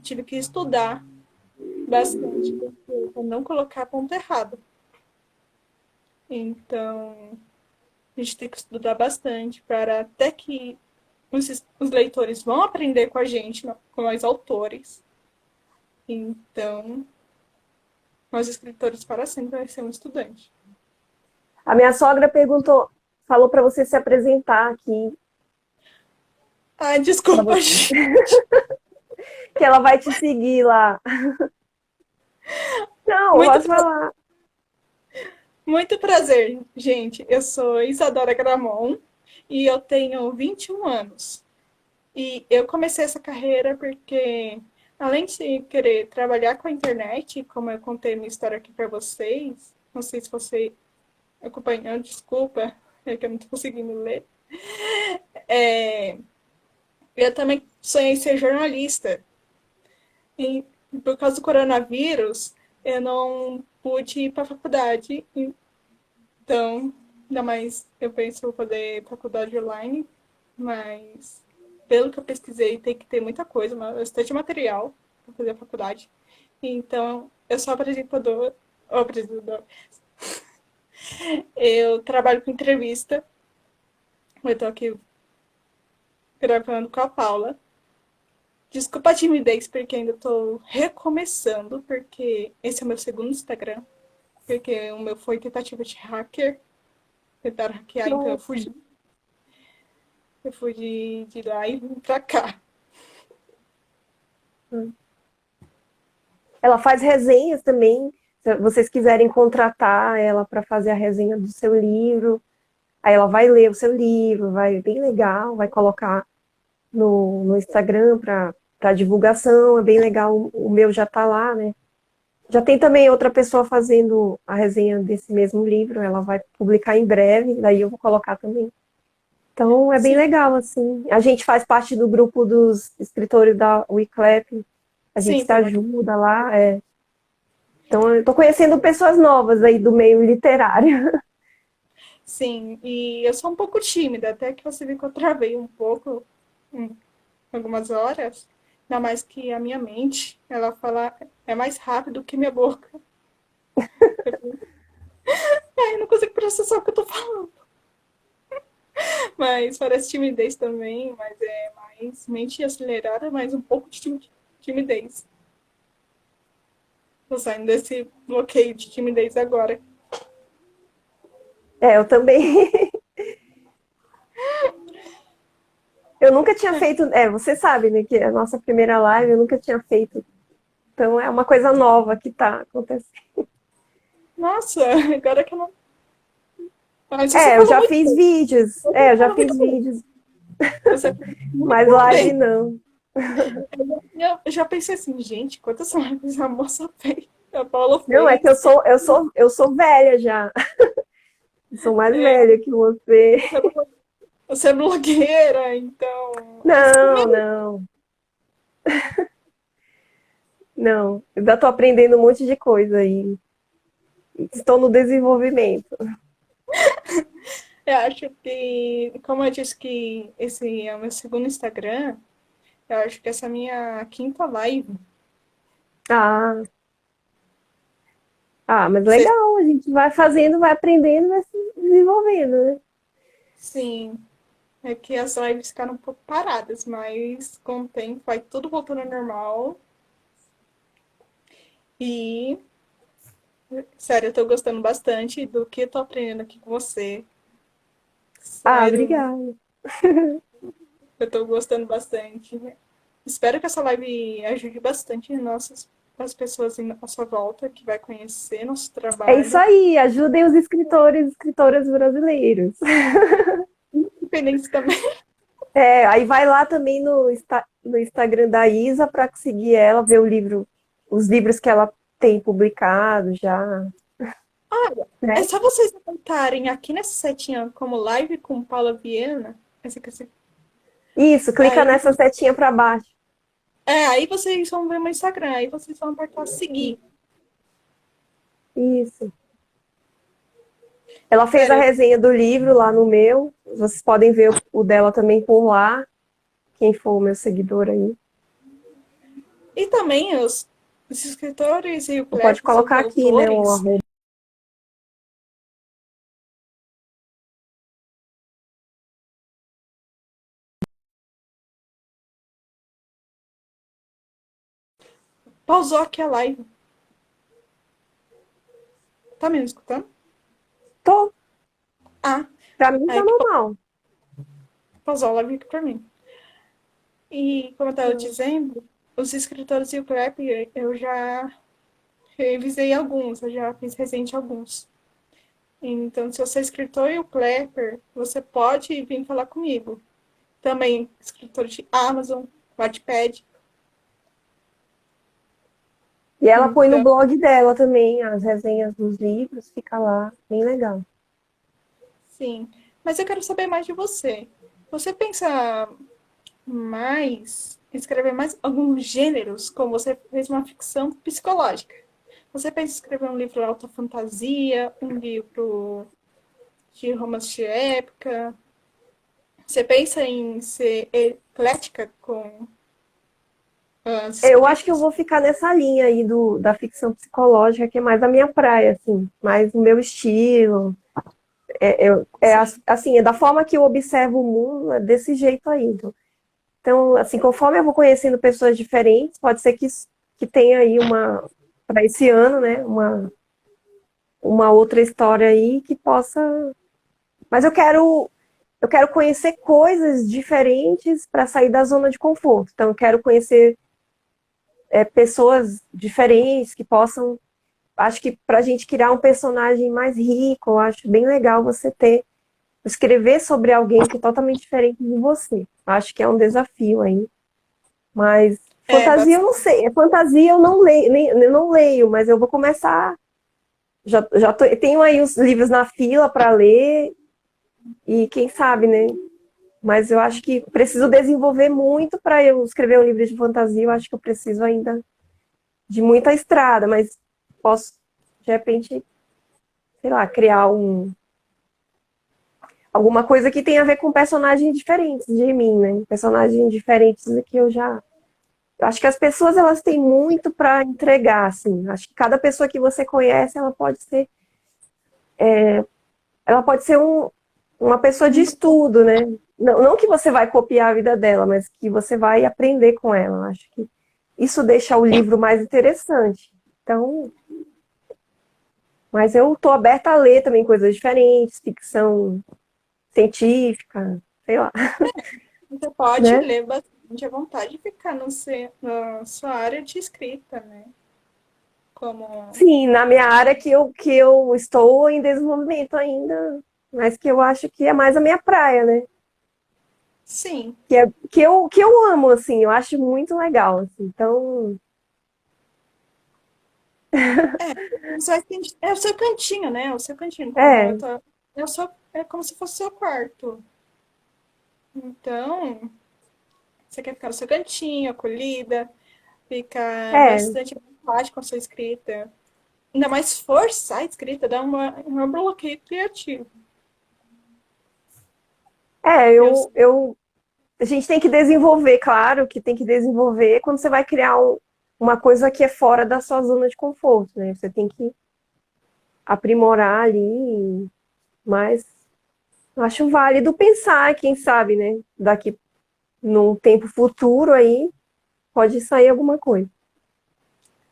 tive que estudar bastante para não colocar ponto errado. Então, a gente tem que estudar bastante para até que os leitores vão aprender com a gente, com os autores. Então, nós escritores para sempre vai ser um estudante. A minha sogra falou para você se apresentar aqui, Ah, desculpa, gente. que ela vai te seguir lá. Não, Muito, posso falar. muito prazer, gente. Eu sou Isadora Gramon e eu tenho 21 anos. E eu comecei essa carreira porque, além de querer trabalhar com a internet, como eu contei minha história aqui para vocês, não sei se você acompanhando, desculpa, é que eu não estou conseguindo ler. É, eu também sonhei em ser jornalista. E por causa do coronavírus, eu não pude ir para a faculdade. Então, ainda mais eu penso em vou fazer faculdade online, mas pelo que eu pesquisei, tem que ter muita coisa, bastante material para fazer a faculdade. Então, eu sou apresentador. Eu trabalho com entrevista. Eu estou aqui gravando com a Paula. Desculpa a timidez, porque ainda estou recomeçando, porque esse é o meu segundo Instagram. Porque o meu foi tentativa de hacker. Tentaram hackear, então eu Nossa. fugi. Eu fui de lá e vim pra cá. Ela faz resenhas também. Se vocês quiserem contratar ela para fazer a resenha do seu livro, aí ela vai ler o seu livro, vai bem legal, vai colocar no Instagram para divulgação, é bem legal. O meu já está lá, né? Já tem também outra pessoa fazendo a resenha desse mesmo livro, ela vai publicar em breve, daí eu vou colocar também. Então é bem Sim, legal, assim. A gente faz parte do grupo dos escritores da Wiclap, a gente sim, se tava aqui. ajuda lá. Então eu tô conhecendo pessoas novas aí do meio literário. Sim, e eu sou um pouco tímida, até que você viu que eu travei um pouco em algumas horas. Ainda mais que a minha mente, ela fala, é mais rápido que minha boca. Ai, eu não consigo processar o que eu tô falando. Mas parece timidez também, mas é mais mente acelerada, mas um pouco de timidez. Tô saindo desse bloqueio de timidez agora. Eu também. Eu nunca tinha feito. Você sabe, né, que é a nossa primeira live eu nunca tinha feito. Então é uma coisa nova que tá acontecendo. Nossa, agora que eu não. Mas você Eu falou já muito fiz bem. vídeos. Você Eu já falou muito fiz bem. vídeos, Você falou mas muito live bem. não. Eu já pensei assim, gente, quantas lives a moça fez? A Paula Não, é que fez. eu sou velha já. Sou mais É, velha que você. você é blogueira, então. É isso Não, mesmo. não, não. Eu ainda tô aprendendo um monte de coisa aí. Estou no desenvolvimento. Eu acho que, como eu disse que esse é o meu segundo Instagram, eu acho que essa é a minha quinta live. Ah, mas Sexta, legal. A gente vai fazendo, vai aprendendo, vai se desenvolvendo, né? sim. É que as lives ficaram um pouco paradas, mas com o tempo vai tudo voltando ao normal. E, sério, eu tô gostando bastante do que eu tô aprendendo aqui com você. Sério, Obrigada. eu tô gostando bastante. Espero que essa live ajude bastante as pessoas em nossa volta, que vai conhecer nosso É isso trabalho. aí. Ajudem os escritores e escritoras brasileiros. Independente também. Aí vai lá também no Instagram da Isa para seguir ela, ver os livros que ela tem publicado já, É né? só vocês apontarem aqui nessa setinha como live com Paula Viana. Essa aqui, Isso, clica aí, nessa setinha para baixo. aí vocês vão ver meu Instagram, aí vocês vão apertar seguir. Isso. Ela fez a Sério. resenha do livro lá no meu. Vocês podem ver o dela também por lá, quem for o meu seguidor aí. E também os escritores e o Ou pode Clepos, os colocar aqui, né, o autores. arroba. Pausou aqui a live. Tá me escutando? Tô, Ah, pra mim tá aí normal. pausou a live aqui pra mim. E, como eu estava dizendo, os escritores e o Clep, eu já revisei alguns, eu já fiz recente alguns. Então, se você é escritor e o Klepper, você pode vir falar comigo. Também escritor de Amazon, Wattpad. E ela põe no Então, blog dela também as resenhas dos livros, fica lá, bem legal. sim. Mas eu quero saber mais de você. Você pensa mais, em escrever mais alguns gêneros, como você fez uma ficção psicológica? Você pensa em escrever um livro de alta fantasia, um livro de romance de época? Você pensa em ser eclética com as Eu acho que eu escritas? vou ficar nessa linha aí da ficção psicológica, que é mais a minha praia, assim, mais o meu estilo. Sim. Assim, é da forma que eu observo o mundo, é desse jeito aí. Então, assim, conforme eu vou conhecendo pessoas diferentes, pode ser que tenha aí para esse ano, né, uma outra história aí que possa. Mas eu quero conhecer coisas diferentes para sair da zona de conforto. Então, eu quero conhecer pessoas diferentes que possam. Acho que para a gente criar um personagem mais rico, eu acho bem legal você escrever sobre alguém que é totalmente diferente de você. Acho que é um desafio aí. Mas É, fantasia eu não sei. Fantasia eu não leio, eu não leio, mas eu vou começar. Tenho aí os livros na fila para ler e quem sabe, né? Mas eu acho que preciso desenvolver muito para eu escrever um livro de fantasia. Eu acho que eu preciso ainda de muita estrada, mas posso, de repente, sei lá, criar alguma coisa que tenha a ver com personagens diferentes de mim, né? Personagens diferentes que eu já. Eu acho que as pessoas elas têm muito para entregar, assim. Acho que cada pessoa que você conhece, ela pode ser uma pessoa de estudo, né? Não, não que você vai copiar a vida dela, mas que você vai aprender com ela. Eu acho que isso deixa o livro mais interessante. Então, mas eu estou aberta a ler também coisas diferentes, ficção científica, sei lá, Você pode né? ler bastante à vontade e ficar no na sua área de escrita, né? Como. Sim, na minha área que eu estou em desenvolvimento ainda, mas que eu acho que é mais a minha praia, né? Sim, Que eu amo, assim, eu acho muito legal, assim. Então, é. É o seu cantinho, né? É o seu cantinho. Como eu é, tô. É como se fosse o seu quarto. Então, você quer ficar no seu cantinho, acolhida, ficar é, bastante à vontade com a sua escrita. Ainda mais forçar a escrita, dá uma bloqueio criativo. Eu, a gente tem que desenvolver, claro que tem que desenvolver quando você vai criar uma coisa que é fora da sua zona de conforto, né? Você tem que aprimorar ali, mas eu acho válido pensar, quem sabe, né? Daqui num tempo futuro aí pode sair alguma coisa.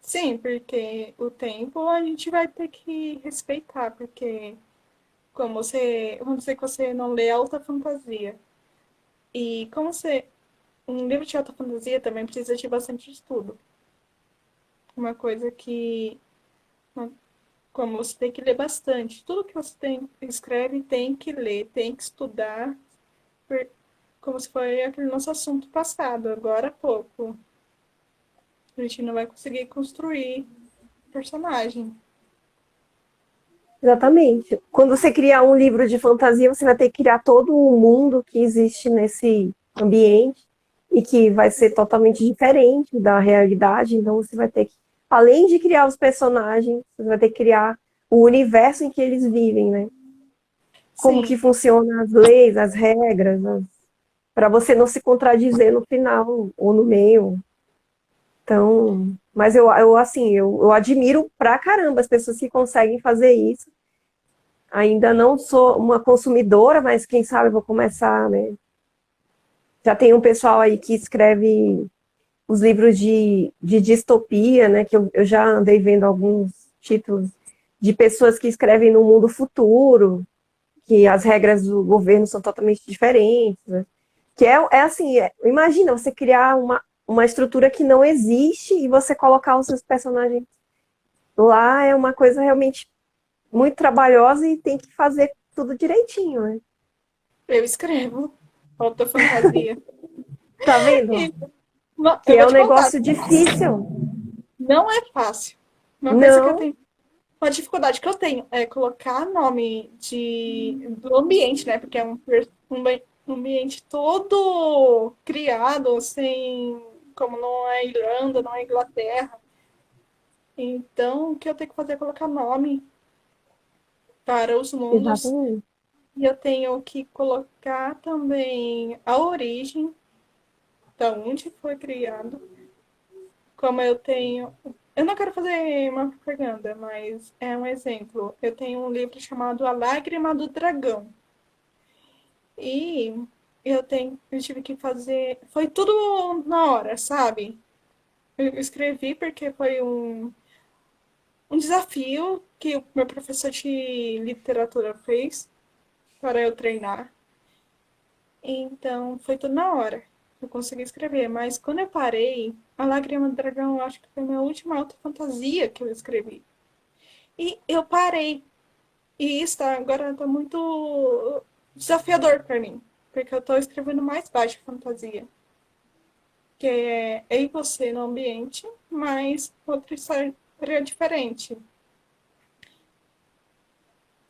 sim, porque o tempo a gente vai ter que respeitar, porque como você, vamos dizer que você não lê alta fantasia. E como você, um livro de alta fantasia também precisa de bastante estudo. Uma coisa que, como você tem que ler bastante, tudo que você escreve tem que ler, tem que estudar, como se foi aquele nosso assunto passado, agora há pouco. A gente não vai conseguir construir personagem. Exatamente. Quando você criar um livro de fantasia, você vai ter que criar todo o mundo que existe nesse ambiente e que vai ser totalmente diferente da realidade. Então você vai ter que, além de criar os personagens, você vai ter que criar o universo em que eles vivem, né? Como que Sim, funcionam as leis, as regras, para você não se contradizer no final ou no meio. Então, mas eu assim, eu admiro pra caramba as pessoas que conseguem fazer isso. Ainda não sou uma consumidora, mas quem sabe eu vou começar, né? Já tem um pessoal aí que escreve os livros de distopia, né? Que eu já andei vendo alguns títulos de pessoas que escrevem no mundo futuro, que as regras do governo são totalmente diferentes, né? Que é assim, imagina você criar uma estrutura que não existe e você colocar os seus personagens lá é uma coisa realmente muito trabalhosa e tem que fazer tudo direitinho, né? eu escrevo alta fantasia. Tá vendo? E, não, Que eu é vou um te contar, negócio difícil. não é fácil. Uma coisa que eu Não, tenho, uma dificuldade que eu tenho é colocar nome do ambiente, né? Porque é um ambiente todo criado, sem, como não é Irlanda, não é Inglaterra. Então, o que eu tenho que fazer é colocar nome para os mundos. exatamente. E eu tenho que colocar também a origem, da onde foi criado. Como eu tenho. Eu não quero fazer uma propaganda, mas é um exemplo. Eu tenho um livro chamado A Lágrima do Dragão. E eu tive que fazer. Foi tudo na hora, sabe? Eu escrevi porque foi um desafio que o meu professor de literatura fez para eu treinar. Então, foi tudo na hora. Eu consegui escrever, mas quando eu parei, A Lágrima do Dragão, eu acho que foi a minha última alta fantasia que eu escrevi. E eu parei. E isso agora tá muito desafiador para mim, porque eu tô escrevendo mais baixa fantasia, que é eu e você no ambiente, mas outra história diferente.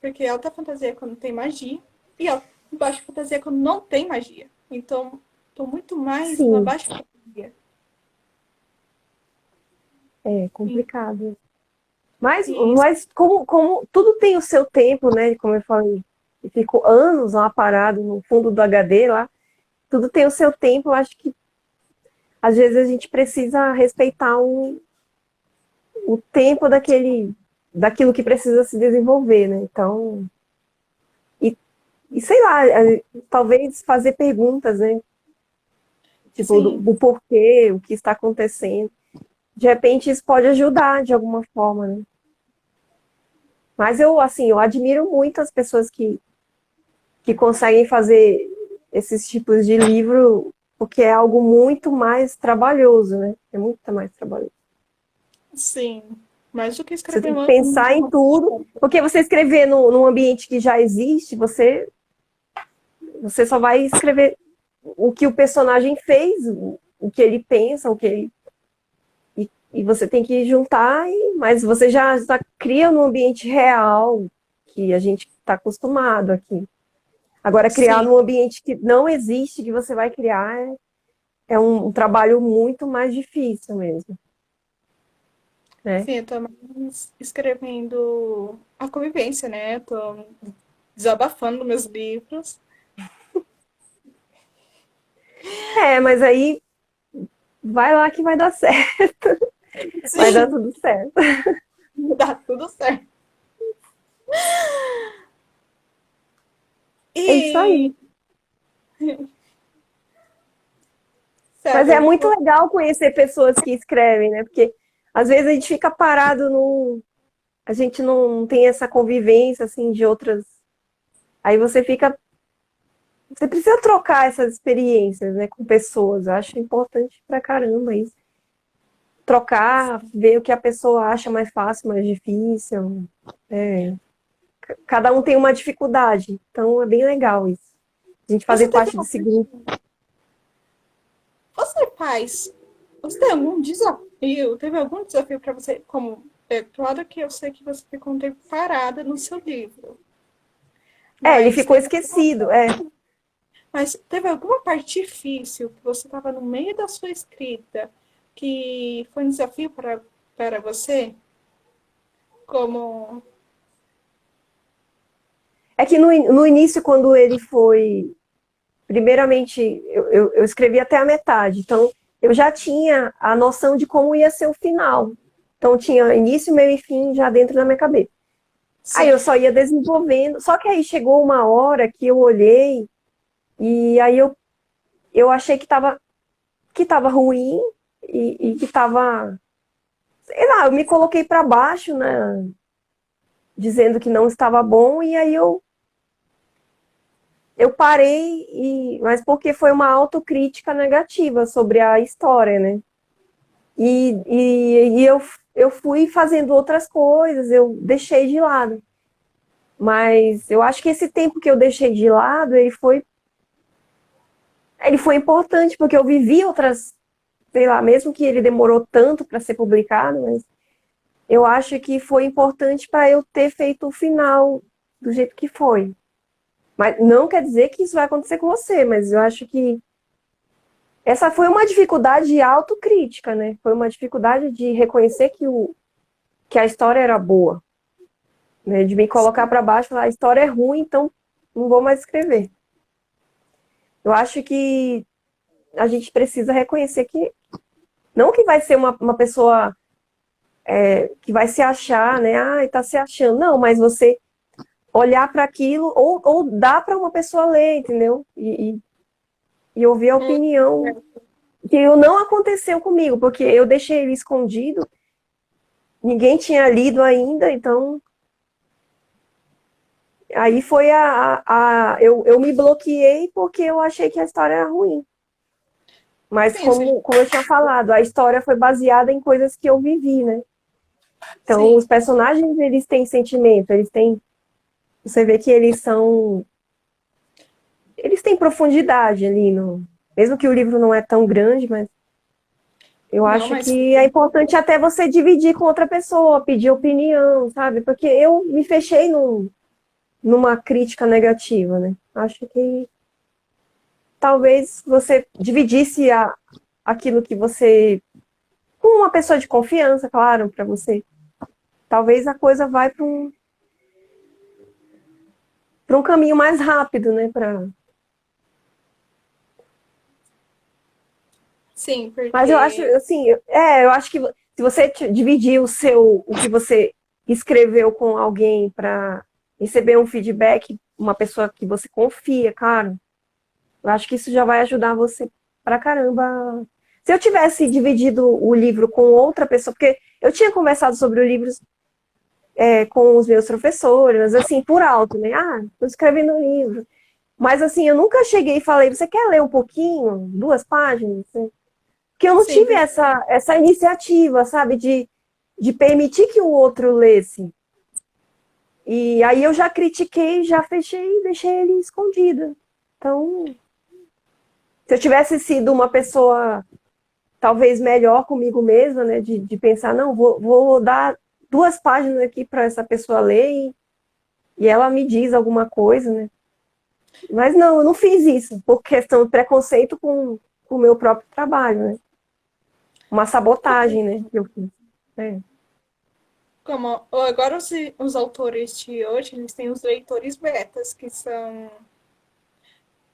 Porque alta fantasia é quando tem magia, e Baixa fantasia quando não tem magia. Então, tô muito mais na Sim, baixa fantasia. é E, complicado. Mas, e mas como tudo tem o seu tempo, né? Como eu falei, eu fico anos lá parado no fundo do HD lá, tudo tem o seu tempo. Eu acho que às vezes a gente precisa respeitar o tempo daquilo que precisa se desenvolver, né? Então, e, e sei lá, talvez fazer perguntas, né? Tipo, sim, do porquê, o que está acontecendo. De repente isso pode ajudar de alguma forma, né? Mas eu, assim, eu admiro muito as pessoas que conseguem fazer esses tipos de livro, porque é algo muito mais trabalhoso, né? É muito mais trabalhoso. sim. Mais do que Você escrever tem que um pensar em tudo, roteiro. porque você escrever num ambiente que já existe, você só vai escrever o que o personagem fez, o que ele pensa, o que ele, e você tem que juntar, mas você já cria num ambiente real, que a gente está acostumado aqui. Agora, criar Sim, num ambiente que não existe, que você vai criar, é um trabalho muito mais difícil mesmo, né? sim, eu tô mais escrevendo a convivência, né? Eu tô desabafando meus livros. É, mas aí vai lá que vai dar certo, vai dar Sim, tudo certo. dá tudo certo. É isso E, aí. Mas sério, é muito legal conhecer pessoas que escrevem, né? Porque às vezes a gente fica parado no. A gente não tem essa convivência, assim, de outras. Aí você fica. Você precisa trocar essas experiências, né, com pessoas. Eu acho importante pra caramba isso. Trocar, ver o que a pessoa acha mais fácil, mais difícil. É, cada um tem uma dificuldade, então é bem legal isso. A gente você fazer teve parte uma desse grupo. Você faz. Você tem algum desafio? Teve algum desafio para você? Como é claro que eu sei que você ficou um tempo parada no seu livro, É, ele mas ficou teve esquecido, é. alguma parte difícil que você estava no meio da sua escrita que foi um desafio para você? Como É que no início, quando ele foi. Primeiramente, eu escrevi até a metade, então eu já tinha a noção de como ia ser o final. Então tinha início, meio e fim já dentro da minha cabeça. Aí eu sim, só ia desenvolvendo, só que aí chegou uma hora que eu olhei e aí eu achei que tava ruim e que tava, sei lá, eu me coloquei para baixo, né, dizendo que não estava bom e aí eu parei mas porque foi uma autocrítica negativa sobre a história, né? E eu fui fazendo outras coisas, eu deixei de lado. Mas eu acho que esse tempo que eu deixei de lado, ele foi importante, porque eu vivi outras, sei lá, mesmo que ele demorou tanto para ser publicado, mas eu acho que foi importante para eu ter feito o final do jeito que foi. Mas não quer dizer que isso vai acontecer com você, mas eu acho que essa foi uma dificuldade autocrítica, né? Foi uma dificuldade de reconhecer que a história era boa, né? De me colocar para baixo e falar, a história é ruim, então não vou mais escrever. Eu acho que a gente precisa reconhecer que não que vai ser uma pessoa que vai se achar, né? Ah, tá se achando. Não, mas você olhar para aquilo ou dar para uma pessoa ler, entendeu? E ouvir a opinião que não aconteceu comigo, porque eu deixei ele escondido, ninguém tinha lido ainda, então aí foi eu me bloqueei porque eu achei que a história era ruim. Mas sim, como eu tinha falado, a história foi baseada em coisas que eu vivi, né? Então os sim, personagens eles têm sentimento, eles têm, você vê que eles têm profundidade ali no, mesmo que o livro não é tão grande, mas eu não, acho mas que é importante até você dividir com outra pessoa, pedir opinião, sabe? Porque eu me fechei numa crítica negativa, né? Acho que talvez você dividisse aquilo que você, com uma pessoa de confiança, claro, para você. Talvez a coisa vai para um caminho mais rápido, né? Sim, Mas eu acho, porque assim, eu acho que se você dividir o que você escreveu com alguém para receber um feedback, uma pessoa que você confia, claro, eu acho que isso já vai ajudar você pra caramba. Se eu tivesse dividido o livro com outra pessoa, porque eu tinha conversado sobre o livro com os meus professores, mas assim, por alto, né? Ah, tô escrevendo um livro. Mas assim, eu nunca cheguei e falei, você quer ler um pouquinho? 2 páginas? Porque eu não sim, tive essa iniciativa, sabe, de permitir que o outro lesse. E aí eu já critiquei, já fechei, deixei ele escondido. Então, se eu tivesse sido uma pessoa talvez melhor comigo mesma, né, de pensar, não, vou dar 2 páginas aqui para essa pessoa ler e ela me diz alguma coisa, né? Mas não, eu não fiz isso, por questão de preconceito com o meu próprio trabalho, né? Uma sabotagem, né, que eu fiz. É. como agora os autores de hoje, eles têm os leitores betas, que são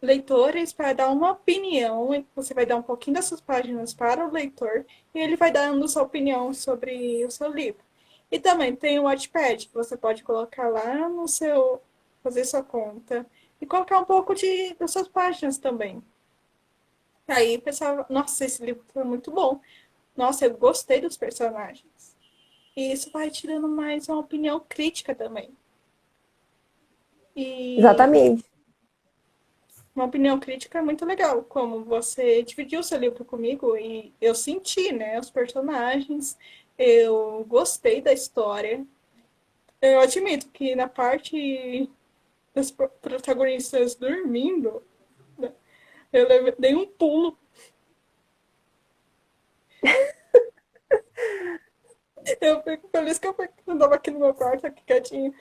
leitores para dar uma opinião, e você vai dar um pouquinho das suas páginas para o leitor e ele vai dando sua opinião sobre o seu livro. E também tem o Wattpad, que você pode colocar lá no seu, fazer sua conta e colocar um pouco das suas páginas também. Aí o pessoal, nossa, esse livro foi muito bom. Nossa, eu gostei dos personagens. E isso vai te dando mais uma opinião crítica também. E Exatamente. uma opinião crítica é muito legal, como você dividiu seu livro comigo e eu senti, né, os personagens, eu gostei da história. Eu admito que na parte das protagonistas dormindo, né, dei um pulo. Eu fico feliz que eu andava aqui no meu quarto, aqui quietinho.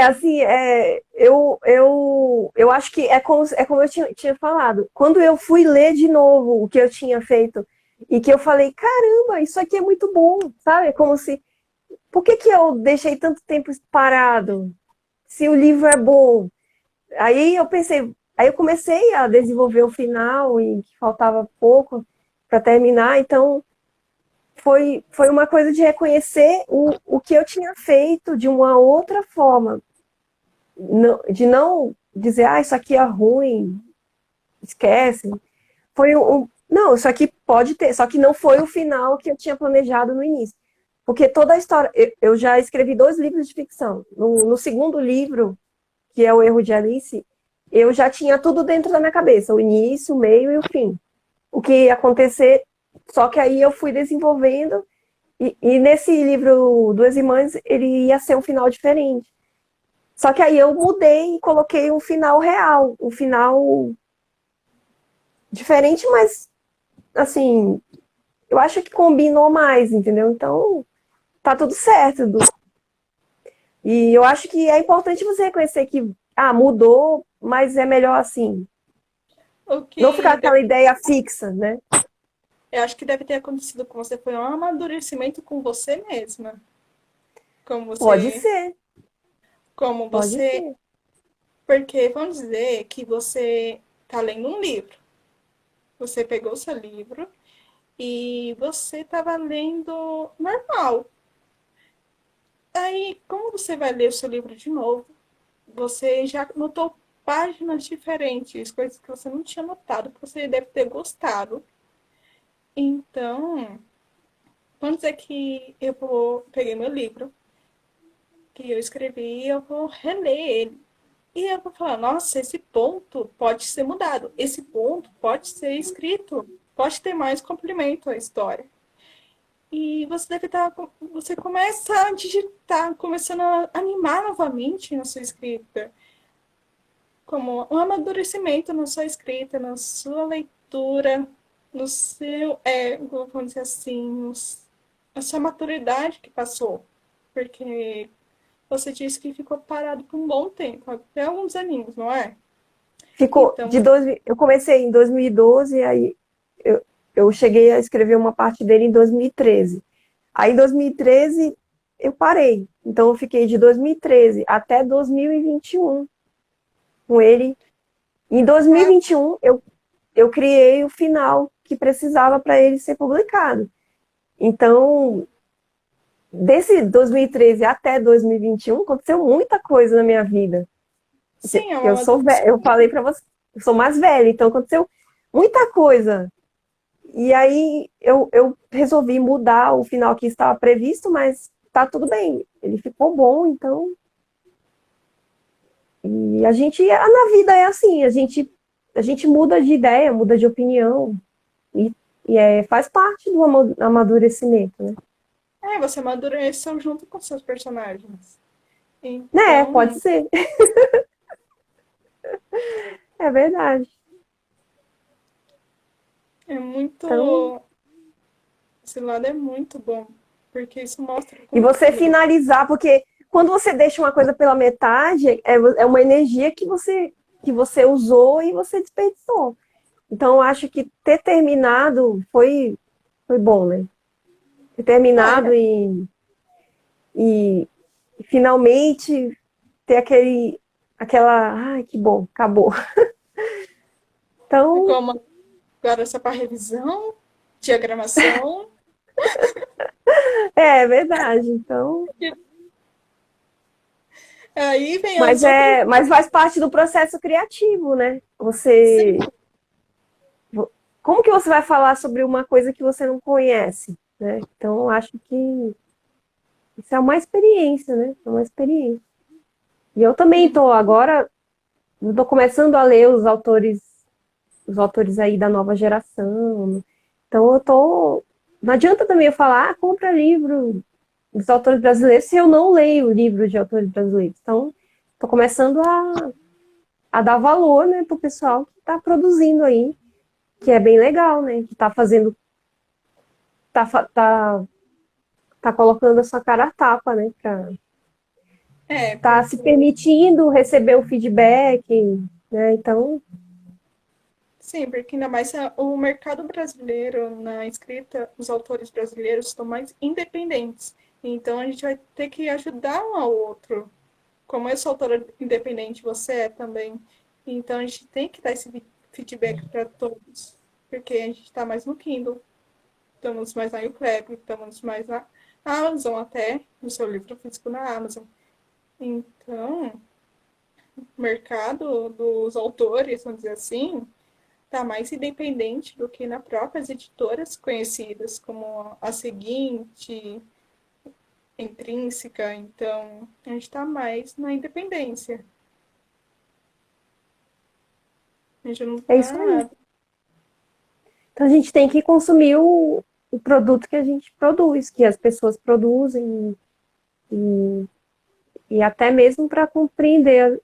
Assim, eu acho que é como eu tinha falado. Quando eu fui ler de novo o que eu tinha feito e que eu falei, caramba, isso aqui é muito bom, sabe? É como se, por que que eu deixei tanto tempo parado? Se o livro é bom. Aí eu pensei, aí eu comecei a desenvolver o final e que faltava pouco para terminar, então foi uma coisa de reconhecer o que eu tinha feito de uma outra forma, de não dizer, ah, isso aqui é ruim, esquece. Não, isso aqui pode ter, só que não foi o final que eu tinha planejado no início. Porque toda a história, eu já escrevi 2 livros de ficção. No segundo livro, que é O Erro de Alice, eu já tinha tudo dentro da minha cabeça, o início, o meio e o fim. O que ia acontecer, só que aí eu fui desenvolvendo, e nesse livro Duas Irmãs, ele ia ser um final diferente. Só que aí eu mudei e coloquei um final real, um final diferente, mas assim, eu acho que combinou mais, entendeu? Então, tá tudo certo. E eu acho que é importante você reconhecer que, mudou, mas é melhor assim. O Não ficar que aquela ideia fixa, né? eu acho que deve ter acontecido com você foi um amadurecimento com você mesma. Como Pode você, ser, como pode você, ser. porque vamos dizer que você está lendo um livro. Você pegou o seu livro e você estava lendo normal. Aí, como você vai ler o seu livro de novo, você já notou páginas diferentes, coisas que você não tinha notado, que você deve ter gostado. Então, vamos dizer que peguei meu livro, que eu escrevi, e eu vou reler ele. E eu vou falar, nossa, esse ponto pode ser mudado, esse ponto pode ser escrito, pode ter mais complemento à história. E você deve estar, você começa a digitar, começando a animar novamente na sua escrita, como um amadurecimento na sua escrita, na sua leitura, no seu, vamos dizer assim, a sua maturidade que passou. Porque você disse que ficou parado por um bom tempo, até alguns aninhos, não é? Ficou Então, eu comecei em 2012, aí eu, eu cheguei a escrever uma parte dele em 2013. Aí em 2013 eu parei. Então eu fiquei de 2013 até 2021 com ele. Em ah, 2021 eu criei o final que precisava para ele ser publicado. Então, desse 2013 até 2021, aconteceu muita coisa na minha vida. Porque sim, é um eu sou eu amadurecimento. falei para você, eu sou mais velha, então aconteceu muita coisa. E aí eu resolvi mudar o final que estava previsto, mas tá tudo bem. Ele ficou bom, então. E a gente, na vida é assim, a gente muda de ideia, muda de opinião, e, faz parte do amadurecimento, né? É, você amadureceu junto com seus personagens. Né, pode Então, ser, é verdade. é Então, muito. Esse lado é muito bom, porque isso mostra e como você que. finalizar, porque quando você deixa uma coisa pela metade, é uma energia que você usou e você desperdiçou. Então, eu acho que ter terminado foi bom, né? Ter terminado É, e finalmente ter aquela, ai, que bom, acabou. Então, como agora só para revisão, diagramação. é verdade. Então, Aí vem as outras. mas faz parte do processo criativo, né? Sim, Como que você vai falar sobre uma coisa que você não conhece, né? Então, eu acho que isso é uma experiência, né? É uma experiência. E eu também estou começando a ler os autores aí da nova geração. Então eu tô. Não adianta também eu falar, compra livro dos autores brasileiros se eu não leio livros de autores brasileiros. Então, estou começando a dar valor, né, pro pessoal que está produzindo aí, que é bem legal, né? Que está fazendo, tá, tá, tá colocando a sua cara a tapa, né? é, Tá se porque. permitindo receber o feedback, né? Então, Sim, porque ainda mais o mercado brasileiro na escrita, os autores brasileiros estão mais independentes. Então a gente vai ter que ajudar um ao outro. Como eu sou autora independente, você é também. Então a gente tem que dar esse feedback para todos. Porque a gente está mais no Kindle, estamos mais na YouClap, estamos mais na Amazon até, no seu livro físico na Amazon. Então, o mercado dos autores, vamos dizer assim, está mais independente do que nas próprias editoras conhecidas, como a Seguinte, Intrínseca. Então, a gente está mais na independência. A gente não é isso aí. está. Então a gente tem que consumir o produto que a gente produz, que as pessoas produzem, e, e até mesmo para compreender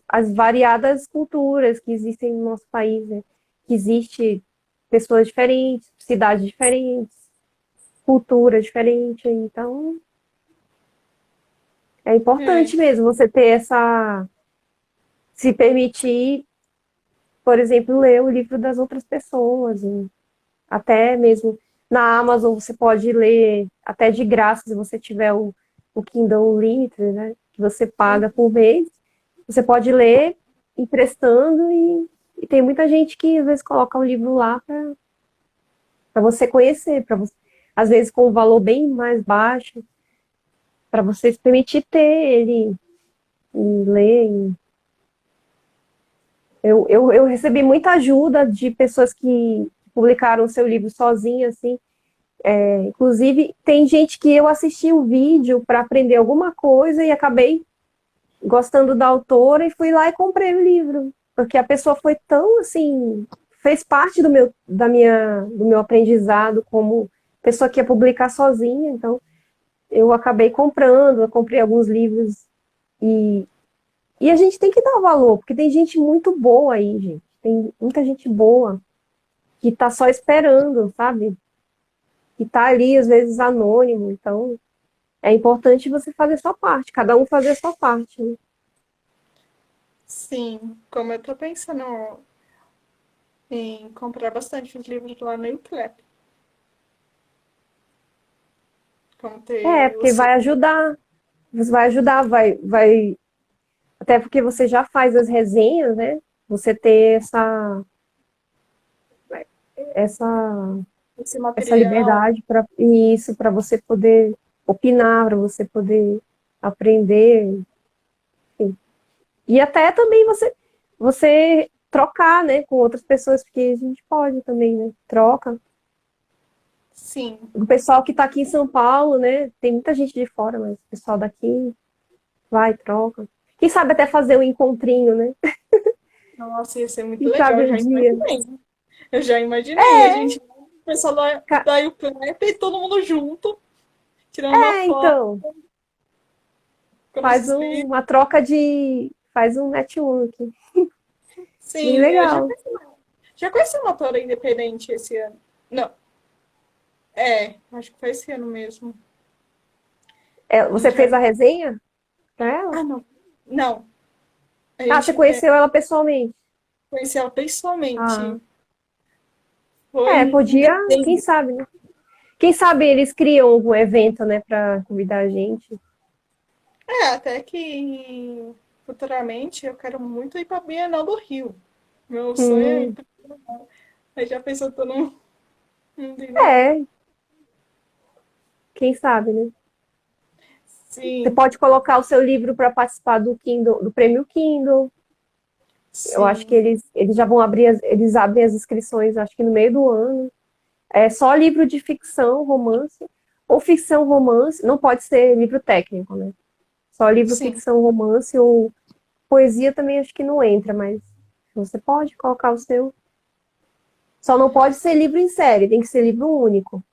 as variadas culturas que existem no nosso país, né? Que existe pessoas diferentes, cidades diferentes, culturas diferentes. Então, é É, importante mesmo você ter se permitir, por exemplo, ler o livro das outras pessoas, e até mesmo na Amazon você pode ler até de graça se você tiver o Kindle Unlimited, né? Que você paga por mês. Você pode ler emprestando e tem muita gente que às vezes coloca um livro lá para você conhecer, às vezes com um valor bem mais baixo, para você se permitir ter ele e ler. Eu recebi muita ajuda de pessoas que publicaram o seu livro sozinha, assim. Inclusive, tem gente que eu assisti o vídeo para aprender alguma coisa e acabei gostando da autora e fui lá e comprei o livro, porque a pessoa foi tão assim, fez parte do meu aprendizado como pessoa que ia publicar sozinha, então eu acabei comprando, eu comprei alguns livros e, e a gente tem que dar valor, porque tem gente muito boa aí, gente, tem muita gente boa que tá só esperando, sabe? Que tá ali às vezes anônimo, então é importante você fazer a sua parte, cada um fazer a sua parte, né? Sim, como eu tô pensando em comprar bastante os livros lá no Uclap. Como É, ter o porque vai ajudar, você vai ajudar, até porque você já faz as resenhas, né? Você ter essa, esse essa material. liberdade para isso, para você poder opinar, para você poder aprender, enfim. E até também você trocar, né, com outras pessoas, porque a gente pode também, né? Troca. Sim. O pessoal que está aqui em São Paulo, né? Tem muita gente de fora, mas o pessoal daqui vai, troca. Quem sabe até fazer um encontrinho, né? Nossa, ia ser muito Quem legal, sabe eu um já dia. imaginei. Eu já imaginei. A gente, o pessoal da Uclap e todo mundo junto, tirando uma foto, Então, ficando suspeito. uma troca de. Faz um network. Bem Sim, legal. já conheci uma autora independente esse ano. Não, acho que foi esse ano mesmo. É, A você gente vai. fez a resenha pra ela? Ah, não. Não. A Ah, você gente conheceu ela pessoalmente? conheceu ela Ah, pessoalmente. é, Foi um podia, quem presente. sabe, né? Quem sabe eles criam algum evento, né, pra convidar a gente. Até que futuramente eu quero muito ir para a Bienal do Rio. Meu sonho é ir Hum, pra Bienal. Aí já pensou, tô num dia. é, quem sabe, né? Você Sim, pode colocar o seu livro para participar do Kindle, do Prêmio Kindle. Eu acho que sim, eles já vão abrir, eles abrem as inscrições, acho que no meio do ano. É só livro de ficção, romance, ou ficção, romance, não pode ser livro técnico, né? Só livro sim, ficção, romance, ou poesia também acho que não entra, mas você pode colocar o seu. Só não pode ser livro em série, tem que ser livro único.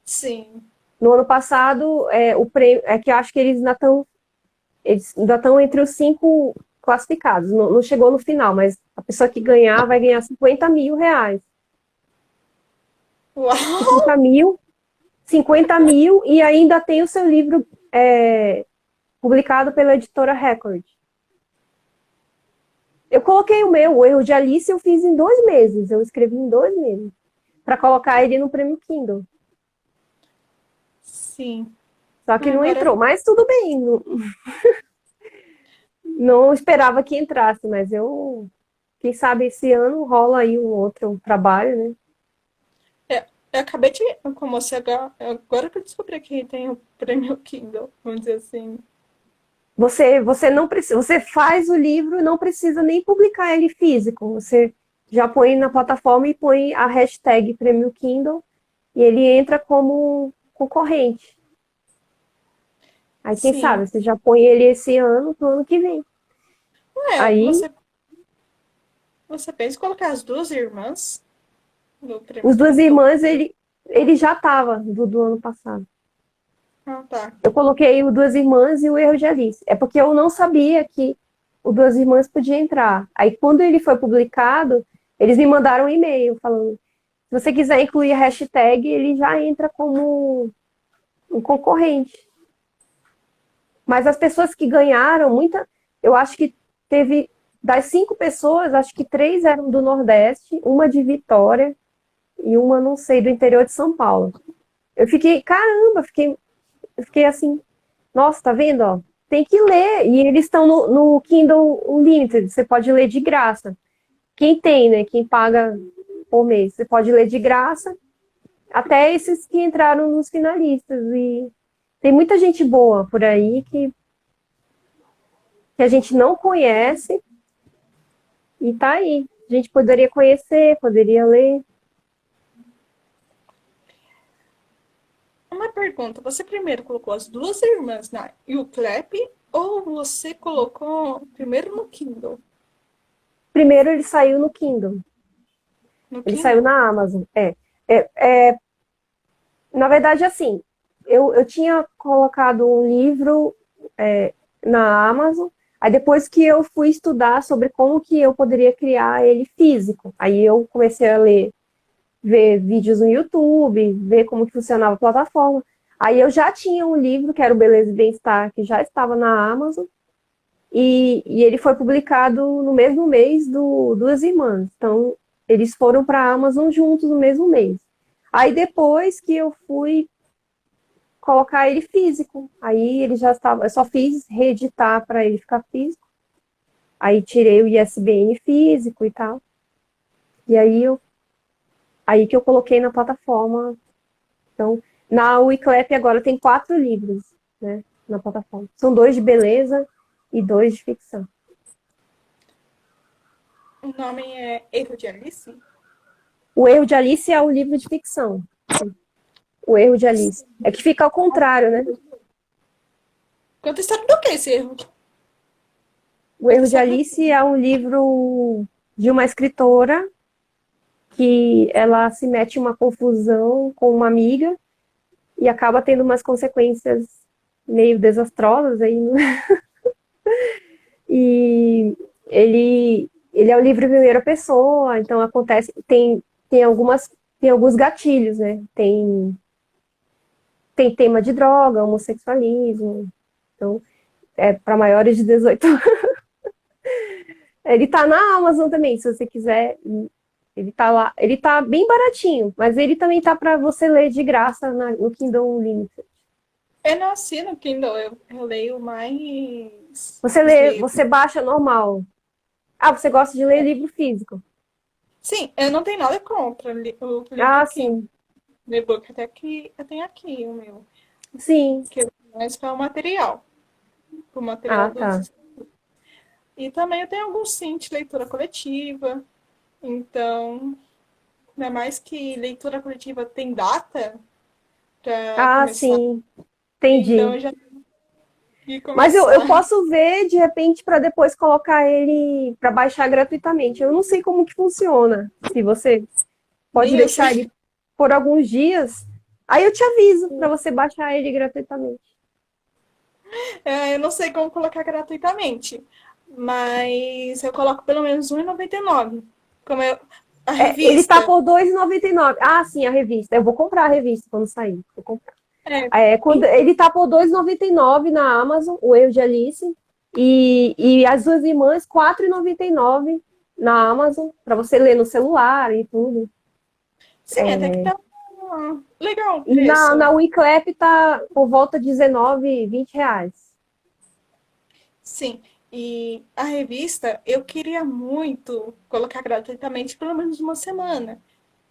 sim. No ano passado, o prêmio, é que eu acho que eles ainda estão entre os 5 classificados. Não, não chegou no final, mas a pessoa que ganhar vai ganhar R$ 50.000. Uau! 50.000, 50.000 e ainda tem o seu livro publicado pela editora Record. Eu coloquei o Erro de Alice, eu fiz em 2 meses. Eu escrevi em 2 meses. Para colocar ele no prêmio Kindle. Sim. Só que não Agora, entrou. Mas tudo bem. Não, não esperava que entrasse, mas quem sabe esse ano rola aí um outro trabalho, né? eu acabei de. Como você agora que eu descobri que tem o prêmio Kindle, vamos dizer assim. Você não precisa, você faz o livro e não precisa nem publicar ele físico. Você já põe na plataforma e põe a hashtag Prêmio Kindle e ele entra como concorrente. Aí quem Sim. sabe, você já põe ele esse ano pro ano que vem. Aí Você pensa em colocar as duas irmãs no prêmio os duas Kindle? irmãs ele já estava do ano passado. Ah, tá. Eu coloquei o Duas Irmãs e o Erro de Alice. É porque eu não sabia que o Duas Irmãs podia entrar. Aí, quando ele foi publicado, eles me mandaram um e-mail falando: se você quiser incluir a hashtag, ele já entra como um concorrente. Mas as pessoas que ganharam, eu acho que teve, das 5 pessoas, acho que 3 eram do Nordeste, uma de Vitória e uma, não sei, do interior de São Paulo. Eu fiquei, caramba, eu fiquei assim, nossa, tá vendo, ó? Tem que ler. E eles estão no Kindle Unlimited, você pode ler de graça. Quem tem, né? Quem paga por mês, você pode ler de graça, até esses que entraram nos finalistas. E tem muita gente boa por aí que a gente não conhece e tá aí. A gente poderia conhecer, poderia ler. Uma pergunta: você primeiro colocou as duas irmãs na Uclap ou você colocou primeiro no Kindle? Primeiro ele saiu no Kindle, No ele saiu Kindle? na Amazon. Na verdade, assim, eu tinha colocado um livro na Amazon, aí depois que eu fui estudar sobre como que eu poderia criar ele físico, aí eu comecei a ler, ver vídeos no YouTube, ver como que funcionava a plataforma. Aí eu já tinha um livro, que era o Beleza e Bem-Estar, que já estava na Amazon, e ele foi publicado no mesmo mês do Duas Irmãs. Então, eles foram para a Amazon juntos no mesmo mês. Aí depois que eu fui colocar ele físico, aí ele já estava, eu só fiz reeditar para ele ficar físico. Aí tirei o ISBN físico e tal. E aí que eu coloquei na plataforma. Então, na Wiclap agora tem 4 livros, né, na plataforma. São 2 de beleza e 2 de ficção. O nome é Erro de Alice? O Erro de Alice é o livro de ficção. O Erro de Alice. É que fica ao contrário, né? Conta a história do que esse erro? O Conta a Erro de história do... Alice é um livro de uma escritora que ela se mete em uma confusão com uma amiga e acaba tendo umas consequências meio desastrosas aí, né? E ele é um livro em primeira pessoa, então acontece, tem alguns gatilhos, né? Tem tema de droga, homossexualismo, então é para maiores de 18 anos. Ele tá na Amazon também, se você quiser. Ele tá lá, ele tá bem baratinho, mas ele também tá para você ler de graça no Kindle Unlimited. Eu não assino Kindle, eu leio mais Você os lê, livros. você baixa normal. Ah, você gosta de ler livro físico? Sim, eu não tenho nada contra o livro Ah, Kindle. sim. O e-book até que eu tenho aqui o meu. Sim. Que é mais para o material. O material Ah, dos. tá. E também eu tenho alguns sim de leitura coletiva. Então, ainda mais que leitura coletiva tem data para Ah, começar. sim. Então Entendi. eu já ia Mas eu começar. posso ver de repente para depois colocar ele para baixar gratuitamente. Eu não sei como que funciona. Se você pode Nem eu deixar sei. ele por alguns dias, aí eu te aviso para você baixar ele gratuitamente. Eu não sei como colocar gratuitamente. Mas eu coloco pelo menos R$ 1,99. Como eu, a É, ele tá revista. por R$ 2,99. Ah, sim, a revista. Eu vou comprar a revista quando sair. Vou comprar. É, Quando ele tá por R$ 2,99 na Amazon, o Erro de Alice, e as Duas Irmãs, R$ 4,99 na Amazon, para você ler no celular e tudo. sim, até que tá legal o E na preço. Wiclap tá por volta de R$ 19, R$ 20. Sim. E a revista, eu queria muito colocar gratuitamente pelo menos uma semana.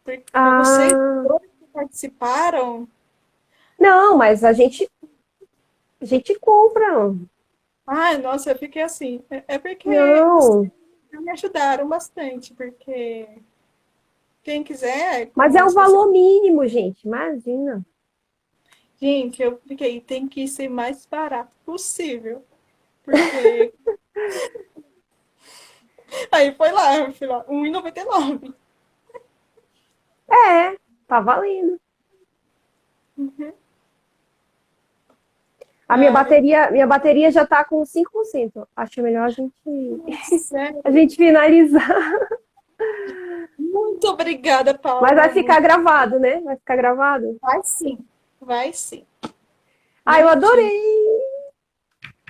Para vocês Ah, todos que participaram. não, mas a gente compra. Ai, nossa, eu fiquei assim. É porque vocês Não, me ajudaram bastante, porque quem quiser, mas é como um se você. valor mínimo, gente. Imagina. Gente, eu fiquei, tem que ser mais barato possível. Porque. Aí fui lá, R$ 1,99. É, tá valendo. Uhum. A Ai, minha bateria já tá com 5%. Acho melhor a sério. gente finalizar. Muito obrigada, Mas vai Paula. ficar Muito... gravado, né? Vai ficar gravado. Vai sim. Vai sim. Ah, eu Bonitinho. adorei!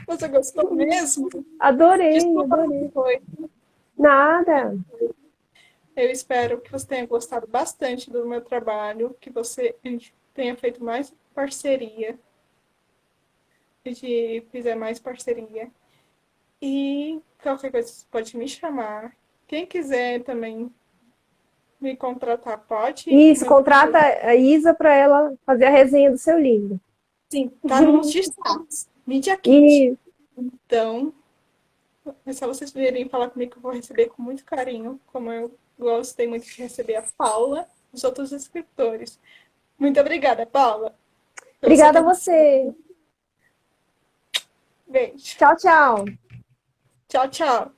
Você gostou mesmo? Adorei, Desculpa adorei. como foi. Nada. Eu espero que você tenha gostado bastante do meu trabalho, que a gente tenha feito mais parceria, a gente fizer mais parceria. E qualquer coisa você pode me chamar. Quem quiser também me contratar, pode. Isso, contrata a Isa para ela fazer a resenha do seu livro. Sim, tá nos destaques. Media Kit. E Então, é só vocês virem falar comigo que eu vou receber com muito carinho, como eu gostei muito de receber a Paula e os outros escritores. Muito obrigada, Paula, pela sua obrigada a atenção. você. Beijo. Tchau, tchau. Tchau, tchau.